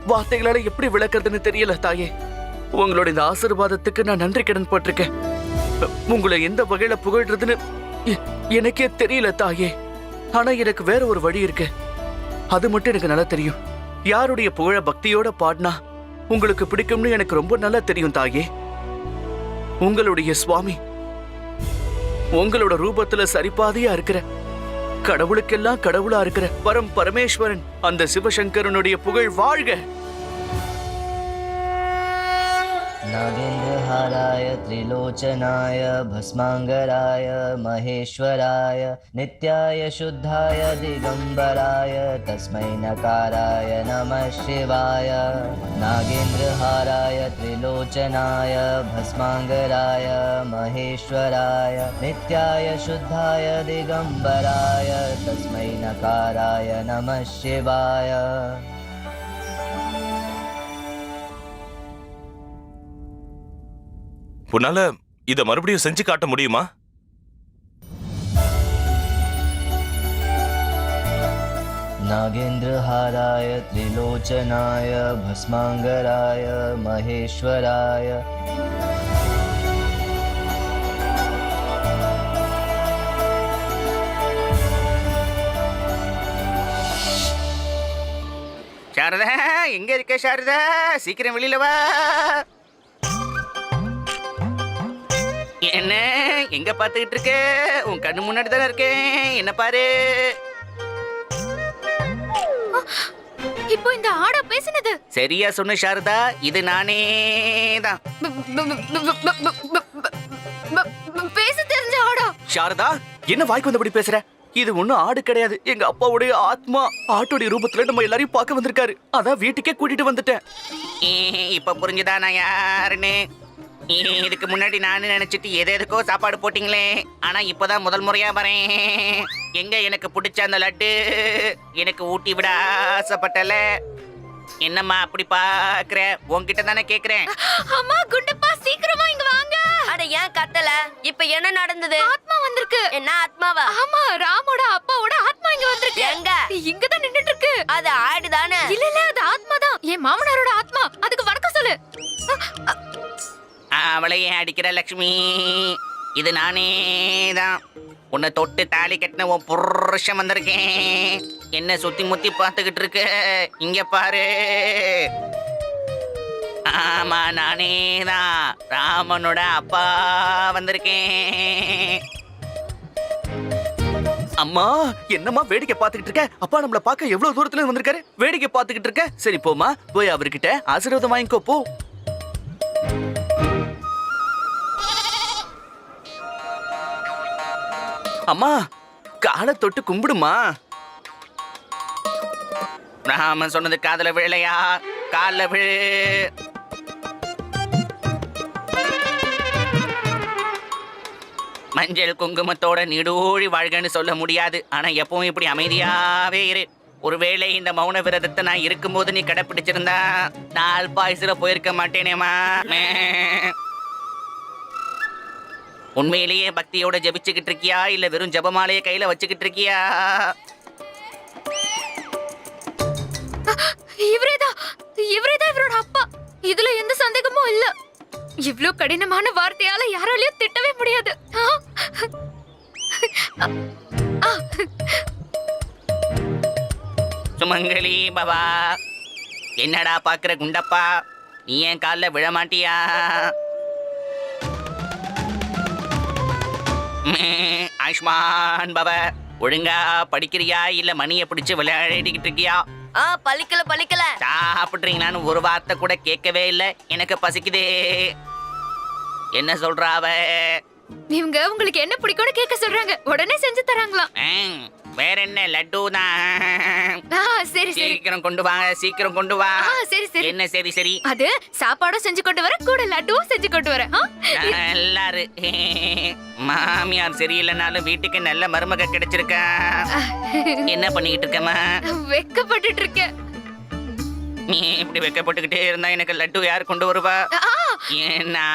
வார்த்தைகளால எப்படி விளக்குறதுன்னு தெரியல தாயே. உங்களோட இந்த ஆசீர்வாதத்துக்கு நான் நன்றி கடன் பட்டிருக்கேன். உங்களை எந்த வகையில புகழ்றதுன்னு எனக்கே தெரியல தாயே. ஆனா எனக்கு வேற ஒரு வழி இருக்கு, அது மட்டும் எனக்கு நல்லா தெரியும். யாருடைய புகழ பக்தியோட பாடினா உங்களுக்கு பிடிக்கும்னு எனக்கு ரொம்ப நல்லா தெரியும் தாயே. உங்களுடைய சுவாமி உங்களோட ரூபத்துல சரிபாதியா இருக்கிற, கடவுளுக்கெல்லாம் கடவுளா இருக்கிற பரமேஸ்வரன் அந்த சிவசங்கரனுடைய புகழ் வாழ்க.
नागेन्द्रहाराय त्रिलोचनाय भस्मांगराय महेश्वराय नित्याय शुद्धाय दिगंबराय तस्मै नकाराय नमः शिवाय. नागेन्द्रहाराय त्रिलोचनाय भस्मांगराय महेश्वराय नित्याय शुद्धाय दिगंबराय तस्मै नकाराय नमः शिवाय.
உன்னால இத மறுபடியும் செஞ்சு காட்ட முடியுமா?
नागेन्द्रहाराय त्रिलोचनाय भस्मांगराय महेश्वराय.
சாரதா, எங்க இருக்க சாரதா? சீக்கிரம் வெளியில வா. என்ன எங்க பாத்துக்கிட்டு இருக்க? உன் கண்ணு முன்னாடி தானே இருக்கேன், என்ன பாரு.
இப்போ இந்த ஆடா பேசினது
சரியா சொன்ன சாரதா, இது நானே தான்.
பேச தெரிஞ்ச ஆடா.
சாரதா, என்ன வாய்க்கு வந்தபடி பேசுற? இது ஒண்ணும் ஆடு கிடையாது, எங்க அப்பாவுடைய ஆத்மா. ஆட்டோடைய ரூபத்துல நம்ம எல்லாரையும் பார்க்க வந்திருக்காரு. அதான் வீட்டுக்கே கூட்டிட்டு வந்துட்டேன். இப்ப புரிஞ்சுதா நான் யாருன்னு? இதுக்கு முன்னாடி நானு நினைச்சிட்டு எதுக்கோ சாப்பாடு போட்டீங்களே, ஆனா இப்பதான் முதல் முறையா வரேன். எங்க எனக்கு பிடிச்ச அந்த லட்டு எனக்கு ஊட்டி விட ஆசைப்பட்டல. என்னம்மா அப்படி பாக்குற? உன்கிட்ட தானே கேக்குறேன்.
அம்மா குண்டப்பா, சீக்கிரமா இங்க வாங்க.
அட ஏன் கத்தல? இப்ப என்ன நடந்தது?
ஆத்மா வந்திருக்கு.
என்ன ஆத்மாவா?
ஆமா, ராமோட அப்பாவோட ஆத்மா இங்க வந்திருக்கு.
எங்க?
இங்க தான் நின்னுட்டு இருக்கு.
அது ஆடுதானே?
இல்ல இல்ல, அது ஆத்மா தான். என் மாமனாரோட ஆத்மா. அதுக்கு வணக்கம் சொல்லு.
அவளை ஏன் அடிக்கிற லக்ஷ்மி? இது நானே தான். உன்னை தொட்டு தாலி கட்டின உன் புருஷன் வந்திருக்கேன். என்ன சுத்தி முத்தி பார்த்துக்கிட்டு இருக்க? இங்க பாரு. ஆமா, நானே தான் ராமனோட அப்பா வந்திருக்கேன். அம்மா, என்னம்மா வேடிக்கை பார்த்துக்கிட்டு இருக்க? அப்பா நம்மள பார்க்க எவ்வளவு தூரத்துல வந்திருக்காரு. வேடிக்கை பார்த்துக்கிட்டு இருக்க? சரி போமா, போய் அவர்கிட்ட ஆசீர்வாதம் வாங்கிக்கோ போ. அம்மா, காலை தொட்டு கும்பிடுமா. ராமன் சொன்னது காதல விழலையா? கால விழு. மஞ்சள் குங்குமத்தோட நீடூழி வாழ்கன்னு சொல்ல முடியாது, ஆனா எப்பவும் இப்படி அமைதியாவே இரு. ஒருவேளை இந்த மௌன விரதத்தை நான் இருக்கும்போது நீ கடைப்பிடிச்சிருந்தா நான் பாய்சில போயிருக்க மாட்டேனேமா. உண்மையிலேயே பக்தியோட ஜபிச்சுக்கிட்டு இருக்கியா, இல்ல வெறும் ஜபமாலைய கையில வச்சுக்கிட்டு இருக்கியா?
இவரேதான் இவரோட அப்பா. இதுல எந்த சந்தேகமும் இல்ல. இவ்ளோ கடினமான வார்த்தையால யாராலையும் திட்டவே முடியாது.
சுமங்கலி பவா, என்னடா பாக்குற குண்டப்பா? நீ என் கால்ல விழ மாட்டியா? ஆயுஷ்மான் பவ, ஒழுங்கா படிக்கிறியா இல்ல மணியை பிடிச்சு விளையாடிக்கிட்டு இருக்கியா?
பலிக்கல.
சாப்பிடுறீங்களான்னு ஒரு வார்த்தை கூட கேட்கவே இல்ல. எனக்கு பசிக்குதே. என்ன சொல்றாவ?
இவங்க உங்களுக்கு என்ன பிடிக்கும்னு கேட்க சொல்றாங்க. உடனே செஞ்சு தராங்களாம்.
வேற என்ன? லட்டு தான்.
சரி சரி,
சீக்கிரம் கொண்டு வா, சீக்கிரம் கொண்டு வா.
சரி சரி.
என்ன சரி சரி?
அது சாப்பாடும் செஞ்சு கொண்டு வர, கூட லட்டுவும் செஞ்சு கொண்டு வர.
எல்லாரு மாமியார் சரியில்லைனாலும் வீட்டுக்கு நல்ல மருமக கிடைச்சிருக்கா. என்ன பண்ணிக்கிட்டு இருக்கமா?
வெக்கப்பட்டுட்டு இருக்க.
நீ இப்படி வெக்கப்பட்டுக்கிட்டே இருந்தா எனக்கு லட்டு யார் கொண்டு வருவா? ஏன்னா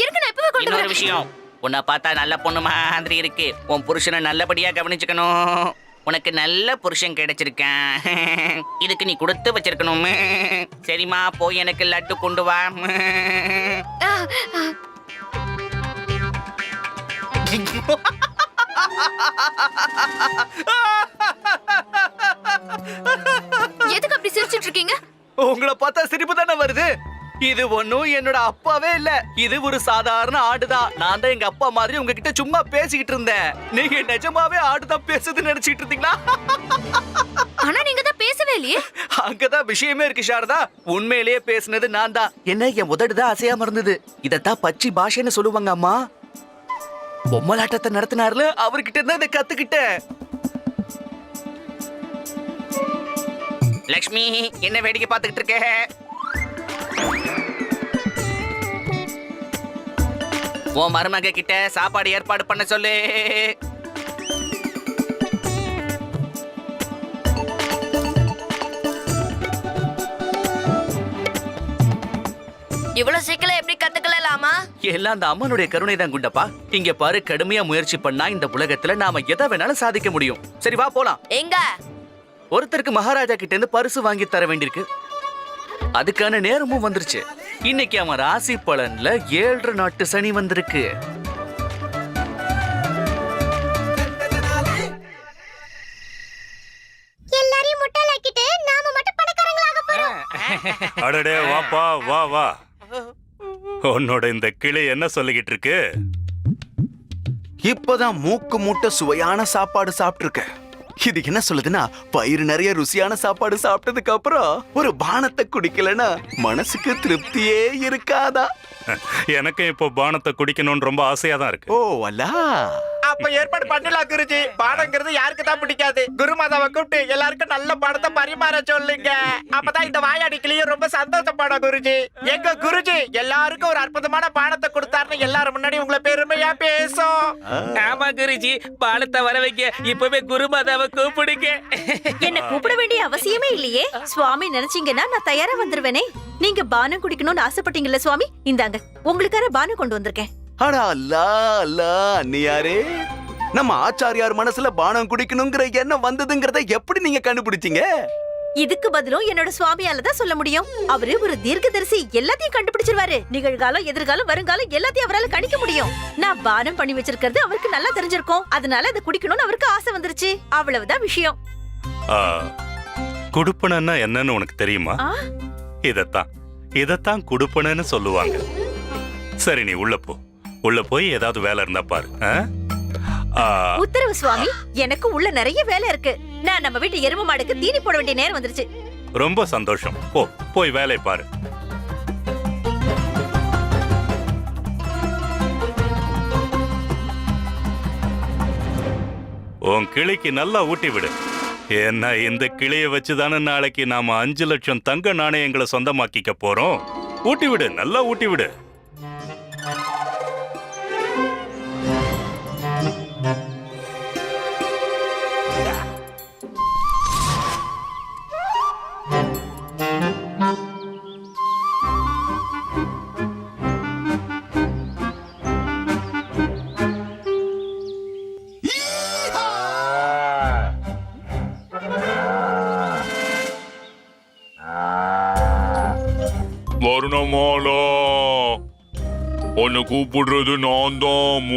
இருக்கு, நான் இப்பவே கொண்டு
இன்னொரு
வரேன்.
விஷயம், உன்னை பார்த்தா நல்ல பொண்ணு மாதிரி இருக்கு. உன் புருஷனை நல்லபடியா கவனிச்சுக்கணும். உனக்கு நல்ல புருஷன் கிடைச்சிருக்கேன். இதுக்கு நீ கொடுத்து வச்சிருக்கணும். சரிம்மா, போய் எனக்கு லட்டு கொண்டு வா.
எதுக்கு அப்படி சிரிச்சிட்டு இருக்கீங்க?
உங்களை பார்த்தா சிரிப்பு தானே வருது.
இது ஒண்ணும் என்னோட அப்பாவே இல்ல, இது ஒரு சாதாரண ஆடுதான். நான் தான் எங்க அப்பா மாதிரி உங்ககிட்ட சும்மா பேசிக்கிட்டு இருந்தேன். நீங்க நிஜமாவே ஆடுதான் பேசுதுன்னு நினைச்சிட்டு இருந்தீங்களா?
ஆனா நீங்க தான் பேசவே இல்லையே.
அங்கதான் விஷயமே இருக்கு சாரதா. உண்மையிலேயே பேசுனது நான் தான். என்ன என் உதடுதான் அசையாம இருந்தது. இதத்தான் பச்சி பாஷைன்னு சொல்லுவாங்க அம்மா. பொம்மலாட்டத்தை நடத்தினார்ல, அவர்கிட்ட தான் இதை கத்துக்கிட்டேன். லக்ஷ்மி, என்ன வேடிக்கை பார்த்துக்கிட்டு இருக்க? உன் மருமக கிட்ட சாப்பாடு ஏற்பாடு பண்ண சொல்லு.
இவ்வளவு சீக்கிரம் எப்படி கத்துக்கலாமா?
எல்லாம் அந்த அம்மனுடைய கருணை தான் குண்டப்பா. இங்க பாரு, கடுமையா முயற்சி பண்ணா இந்த உலகத்துல நாம எதை வேணாலும் சாதிக்க முடியும். சரி வா போலாம்.
எங்க?
ஒருத்தருக்கு மகாராஜா கிட்ட இருந்து பரிசு வாங்கி தர வேண்டியிருக்கு. அதுக்கான நேரமும் வந்துருச்சு. இன்னைக்கு அவன் ராசி பலன்ல 7 நாட்டு சனி வந்திருக்கு.
எல்லாரையும் முட்டாளாக்கிட்டு நாம மட்டும் பணக்காரங்களாக போறோம்.
அடடே வாப்பா வா வா. உன்னோட இந்த கிளி என்ன சொல்லிக்கிட்டு இருக்கு?
இப்பதான் மூக்கு மூட்டை சுவையான சாப்பாடு சாப்பிட்டு இது என்ன சொல்லுதுன்னா, பயிர் நிறைய ருசியான சாப்பாடு சாப்பிட்டதுக்கு அப்புறம் ஒரு பானத்தை குடிக்கலன்னா மனசுக்கு திருப்தியே இருக்காதா?
எனக்கு இப்போ பானத்தை குடிக்கணும்னு ரொம்ப ஆசையா தான் இருக்கு.
ஓ அல்லா,
அப்ப ஏற்பாடு பண்ணலாம் குருஜி. பானங்கிறது யாருக்கு தான் பிடிக்காது? குருமாதாவை கூப்பிட்டு எல்லாருக்கும் நல்ல படத்தை பரிமாற சொல்லுங்க. அப்பதான் இந்த வாயாடி கிளியும் ரொம்ப சந்தோஷப்படும் குருஜி. எங்க குருஜி எல்லாருக்கும் ஒரு அற்புதமான பானத்தை கொடுத்தாருன்னு எல்லாரும் முன்னாடி உங்களை பெருமையா பேசும்.
ஆமா குருஜி, பாலத்தை வர வைக்க இப்பவே குருமாதாவை கூப்பிடுங்க.
என்ன கூப்பிட வேண்டிய அவசியமே இல்லையே. சுவாமி நினைச்சீங்கன்னா நான் தயாரா வந்துருவேனே. நீங்க பானம் குடிக்கணும்னு ஆசைப்பட்டீங்கல்ல சுவாமி, இந்தாங்க உங்களுக்கான பானம் கொண்டு வந்திருக்கேன்.
அடா அல்லா அல்லா, அண்ணியாரே, நம்ம ஆச்சாரியார் மனசுல பானம் குடிக்கணுங்கிற எண்ணம் வந்ததுங்கிறத எப்படி நீங்க கண்டுபிடிச்சீங்க?
இதுக்கு பதிலும் என்னோட சுவாமியால தான் சொல்ல முடியும். அவரு ஒரு தீர்க்கதரிசி, எல்லாத்தையும் கண்டுபிடிச்சிருவாரு. நிகழ்காலம், எதிர்காலம், வருங்காலம் எல்லாத்தையும் அவரால கணிக்க முடியும். நான் பானம் பண்ணி வச்சிருக்கிறது அவருக்கு நல்லா தெரிஞ்சிருக்கும். அதனால அதை குடிக்கணும்னு அவருக்கு ஆசை வந்துருச்சு. அவ்வளவுதான் விஷயம்.
குடுப்பனன்னா என்னன்னு உனக்கு தெரியுமா? இதத்தான் குடுப்பனன்னு சொல்லுவாங்க. சரி, நீ உள்ள போ. உள்ள போய் ஏதாவது வேலை இருந்தா பாரு.
உத்தரவு சுவாமி. எனக்கு உள்ள நிறைய வேலை இருக்கு. நான் நம்ம வீட்டு எருமை மாடுக்கு தீனி போட வேண்டிய நேரம் வந்துருச்சு.
ரொம்ப சந்தோஷம். போய் வேலையை பாரு. உன் கிளிக்கு நல்லா ஊட்டி விடு. ஏன்னா இந்த கிளிய வச்சுதானே நாளைக்கு நாம 5 லட்சம் தங்க நாணயங்களை சொந்தமாக்கிக்க போறோம். ஊட்டி விடு, நல்லா ஊட்டி விடு.
வர்ணமாலா, உன்னை கூப்பிடுறது நான் தான்.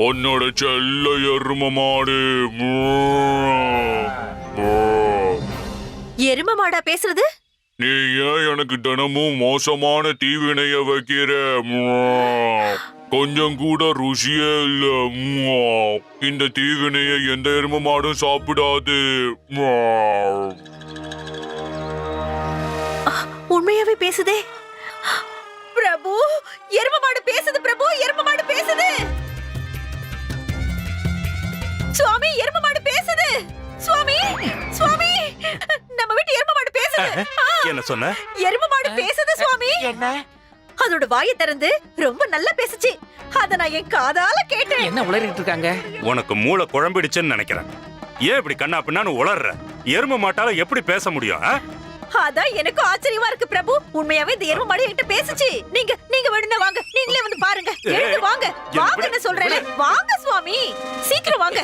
உன்னோட செல்ல எரும மாடு.
எருமை மாடா பேசுறது?
நீ ஏன் எனக்கு தினமும் மோசமான தீவினைய வைக்கிற? கொஞ்சம் கூட ருசியே இல்ல. இந்த தீவினைய எந்த எரும மாடும் சாப்பிடாது.
உண்மையாவே பேசுதே. பிரபு, எருமை மாடு பேசுது. பிரபு, எருமை மாடு பேசுது. சுவாமி, எருமை மாடு பேசுது. சுவாமி, சுவாமி, நம்ம வீட்டு எருமை மாடு பேசுது.
என்ன சொன்ன?
எருமை மாடு பேசுது சுவாமி.
என்ன?
அதோட வாயை திறந்து ரொம்ப நல்லா பேசுச்சு. அத நான் என் காதால கேட்டேன்.
என்ன உளறிட்டு இருக்காங்க?
உனக்கு மூளை குழம்பிடுச்சுன்னு நினைக்கிறேன். ஏன் இப்படி கண்ணா பின்னான்னு உளர்ற? எருமை மாட்டால எப்படி பேச முடியும்?
அதான் எனக்கு ஆச்சரியமா இருக்கு பிரபு. உண்மையாவே இந்த எருமை மாடு என்கிட்ட பேசுச்சு. நீங்க வேணும்னா வாங்க, நீங்களே வந்து பாருங்க. எழுந்து வாங்க, வாங்கன்னு சொல்றேன். வாங்க சுவாமி, சீக்கிரம் வாங்க.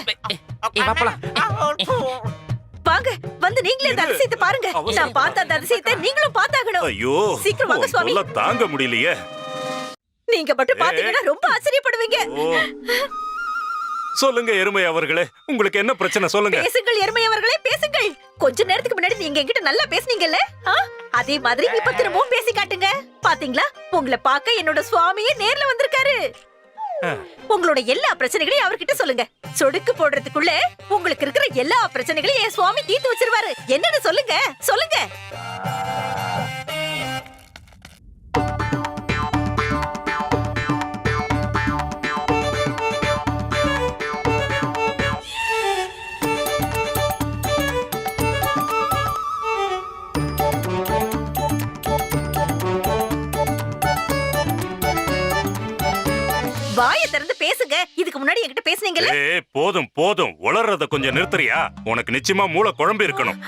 வாங்க, வந்து நீங்களே அந்த அதிசயத்தை பாருங்க. நான் பார்த்த அந்த அதிசயத்தை நீங்களும் பார்த்தாகணும்.
ஐயோ,
சீக்கிரம் வாங்க சுவாமி.
தாங்க முடியலையே.
நீங்க மட்டும் பாத்தீங்கன்னா ரொம்ப ஆச்சரியப்படுவீங்க.
சொல்லுங்க எருமை அவர்களே, உங்களுக்கு என்ன பிரச்சனை சொல்லுங்க.
பேசுங்கள் எருமை அவர்களே, பேசுங்கள். கொஞ்ச நேரத்துக்கு முன்னாடி நீங்க என்கிட்ட நல்லா பேசுனீங்கல்ல, அதே மாதிரி இப்ப திரும்பவும் பேசி காட்டுங்க. பாத்தீங்களா, உங்களை பார்க்க என்னோட சுவாமியே நேர்ல வந்திருக்காரு. உங்களோட எல்லா பிரச்சனைகளையும் அவர்கிட்ட சொல்லுங்க. சொடுக்கு போடுறதுக்குள்ள உங்களுக்கு இருக்கிற எல்லா பிரச்சனைகளையும் என் சுவாமி தீர்த்து வச்சிருவாரு. என்னன்னு சொல்லுங்க, சொல்லுங்க. வாயை திறந்து பேசுங்க. இதுக்கு முன்னாடி என்கிட்ட பேசுனீங்கல்ல.
போதும் போதும், உளறத கொஞ்சம் நிறுத்துறியா? உனக்கு நிச்சயமா மூளை குழம்பி இருக்கணும்.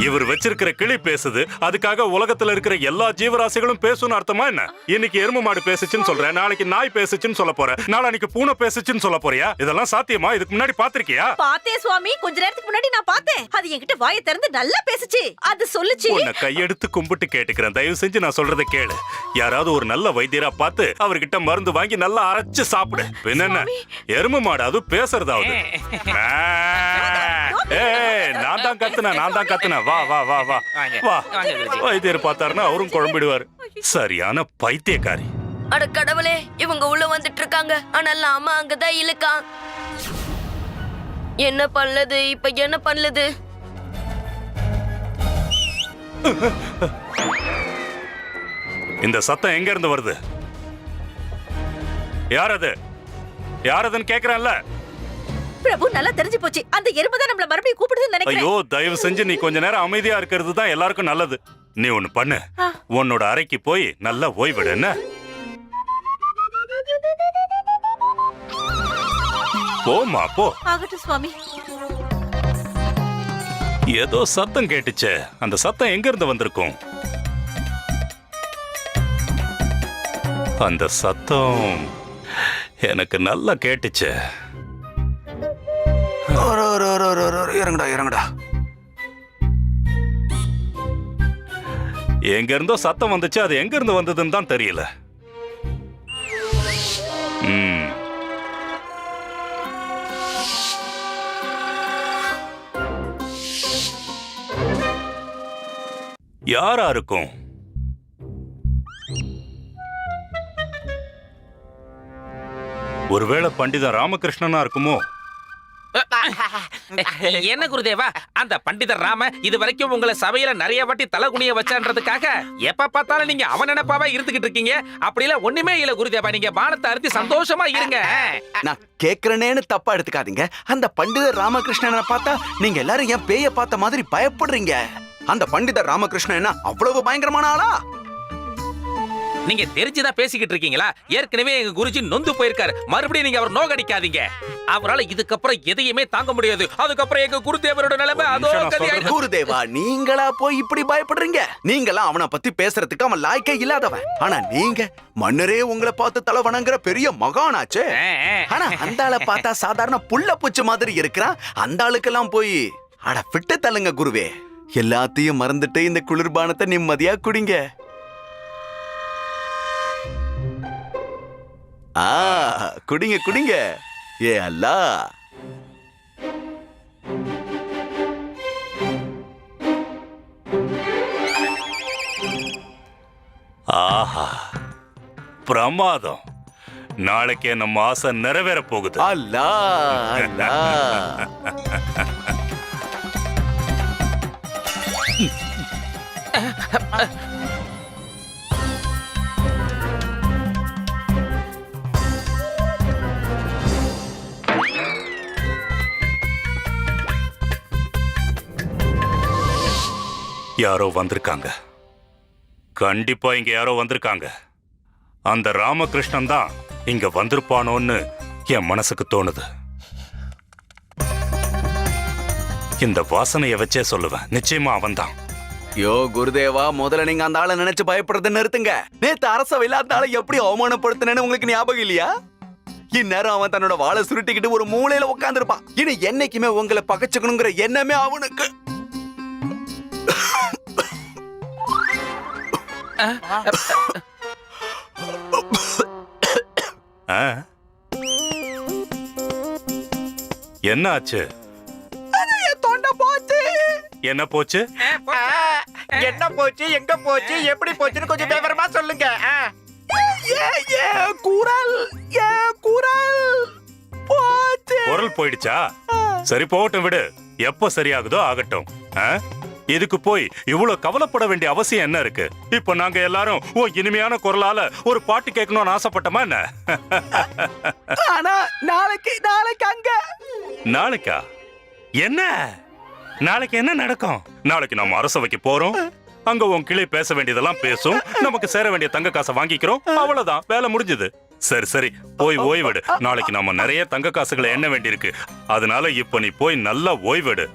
இவர் வச்சிருக்கிற கிளி பேசுது, அதுக்காக உலகத்துல இருக்கிற எல்லா ஜீவராசிகளும் பேசுன்னு அர்த்தமா என்ன? இன்னைக்கு எருமை மாடு பேசுச்சுன்னு சொல்றேன், நாளைக்கு நாய் பேசுச்சுன்னு சொல்ல போற, நாளைக்கு பூனை பேசுச்சுன்னு சொல்ல போறியா? இதெல்லாம் சாத்தியமா? இதுக்கு முன்னாடி பாத்திருக்கியா?
பார்த்தேன் சுவாமி, கொஞ்ச நேரத்துக்கு முன்னாடி நான் பார்த்தேன். அது என்கிட்ட வாயை திறந்து நல்லா பேசுச்சு. அது சொல்லுச்சு.
உன்னை கையெடுத்து கும்பிட்டு கேட்டுக்கிறேன், தயவு செஞ்சு நான் சொல்றதை கேளு. யாராவது ஒரு நல்ல வைத்தியரா பார்த்து அவர்கிட்ட மருந்து வாங்கி நல்லா அரைச்சு சாப்பிடு. பின்ன எருமை மாடு அது பேசுறதாவது. நான் தான் கத்துனேன். வா வா வா வா வா. வைத்தியர் பார்த்தாருன்னா அவரும் குழம்பிடுவாரு. சரியான பைத்தியக்காரி.
அட கடவுளே, இவங்க உள்ள வந்துட்டு இருக்காங்க. ஆனால் அம்மா அங்கதான் இழுக்கான். என்ன பண்ணது இப்ப? என்ன பண்ணது?
இந்த சத்தம் எங்க இருந்து வருது? யார் அது? யார் அதுன்னு கேக்குறான்ல.
பிரபு, நல்லா தெரிஞ்சு போச்சு. அந்த எறும்பு தான் நம்மள மறுபடியும் கூப்பிடுதுன்னு நினைக்கிறேன்.
ஐயோ, தயவு செஞ்சு நீ கொஞ்ச நேரம் அமைதியா இருக்கிறது தான் எல்லாருக்கும் நல்லது. நீ ஒண்ணு பண்ணு, உன்னோட அறைக்கு போய் நல்லா ஓய்விடு. என்ன? போமா போ.
ஆகட்டும் சுவாமி.
ஏதோ சத்தம் கேட்டுச்சே, அந்த சத்தம் எங்க இருந்து வந்திருக்கும்? அந்த சத்தம் எனக்கு நல்லா கேட்டுச்சே.
இறங்கடா.
எங்க இருந்தோ சத்தம் வந்துச்சு, அது எங்க இருந்து வந்ததுன்னு தான் தெரியல. யாரா இருக்கும்? ஒருவேளை பண்டிதர் ராமகிருஷ்ணனா இருக்குமோ?
என்ன குருதேவா, அந்த பண்டிதர் ராம இது வரைக்கும் உங்களை சபையில நிறைய வாட்டி தலகுனிய வச்சான்றதுக்காக எப்ப பார்த்தாலும் நீங்க அவன் நினைப்பாவா இருந்துகிட்டு இருக்கீங்க. அப்படில ஒண்ணுமே இல்ல குருதேவா, நீங்க பானத்தை அறுத்தி சந்தோஷமா இருங்க.
நான் கேக்குறேன்னு தப்பா எடுத்துக்காதீங்க. அந்த பண்டிதர் ராமகிருஷ்ணனை பார்த்தா நீங்க எல்லாரும் ஏன் பேய பார்த்த மாதிரி பயப்படுறீங்க? அந்த பண்டிதர் ராமகிருஷ்ணன் என்ன அவ்வளவு பயங்கரமான ஆளா?
நீங்க தெரிஞ்சுதான் பேசிக்கிட்டு இருக்கீங்களா? ஏற்கனவே எங்க குருஜி நொந்து போயிருக்காரு. மறுபடியும் நீங்க அவர் நோகடிக்காதீங்க. அவரால் இதுக்கப்புறம் எதையுமே தாங்க முடியாது. அதுக்கப்புறம் எங்க குருதேவரோட நிலைமை அதோ கதியாயிடும்.
குருதேவா, நீங்களா போய் இப்படி பயப்படுறீங்க? நீங்களா அவனை பத்தி பேசுறதுக்கு அவன் லாய்க்கே இல்லாதவன். ஆனா நீங்க மன்னரே உங்களை பார்த்து தலை வணங்குற பெரிய மகானாச்சே. ஆனா அந்த ஆளை பார்த்தா சாதாரண புள்ள பூச்சி மாதிரி இருக்கிறான். அந்த ஆளுக்கெல்லாம் போய் அட விட்டு தள்ளுங்க குருவே. எல்லாத்தையும் மறந்துட்டு இந்த குளிர்பானத்தை நிம்மதியா குடிங்க. குடிங்க குடிங்க. ஏ அல்லா.
ஆஹா, பிரமாதம். நாளைக்கே நம்ம ஆசை நிறைவேற போகுது.
அல்லா அல்லா.
யாரோ வந்திருக்காங்க. கண்டிப்பா இங்க யாரோ வந்திருக்காங்க. அந்த ராமகிருஷ்ணன் தான் இங்க வந்திருப்பானோன்னு என் மனசுக்கு தோணுது. இந்த வாசனைய வச்சே சொல்லுவேன், நிச்சயமா அவன் தான்.
யோ குருதேவா, முதல்ல நீங்க அந்த ஆளை நினைச்சு பயப்படுறத நிறுத்துங்க. நேத்து அரசவையில அந்த ஆளை எப்படி அவமானப்படுத்தினேன்னு உங்களுக்கு ஞாபகம் இல்லையா? இந்நேரம் அவன் தன்னோட வாழை சுருட்டிக்கிட்டு ஒரு மூலையில உட்கார்ந்துருப்பான். இனி என்னைக்குமே உங்களை பகைச்சுக்கணுங்கிற எண்ணமே அவனுக்கு.
என்ன ஆச்சு?
தொண்டை
என்ன போச்சு?
என்ன போச்சு, எங்க போச்சு, எப்படி போச்சுன்னு கொஞ்சம் விவரமா சொல்லுங்க.
குரல் போயிடுச்சா? சரி போகட்டும், விடு. எப்ப சரியாகுதோ ஆகட்டும். இதுக்கு போய் இவ்வளவு கவலைப்பட வேண்டிய அவசியம் என்ன இருக்கு? இப்ப நாங்க எல்லாரும் இனிமையான குரலால ஒரு பாட்டு கேட்கணும்னு ஆசைப்பட்டோமா என்ன?
ஆனா நாளைக்கு அங்க
நாளைக்கா? என்ன நாளைக்கு என்ன நடக்கும்? நாளைக்கு நம்ம அரசவைக்கு போறோம். அங்க உன் கிளி பேச வேண்டியதெல்லாம் பேசும். நமக்கு சேர வேண்டிய தங்க காசை வாங்கிக்கிறோம். அவ்வளவுதான், வேலை முடிஞ்சது. சரி சரி, போய் ஓய்வெடு. நாளைக்கு நாம நிறைய தங்க காசுகளை எண்ண வேண்டியிருக்கு. அதனால இப்ப நீ போய் நல்லா ஓய்வெடு.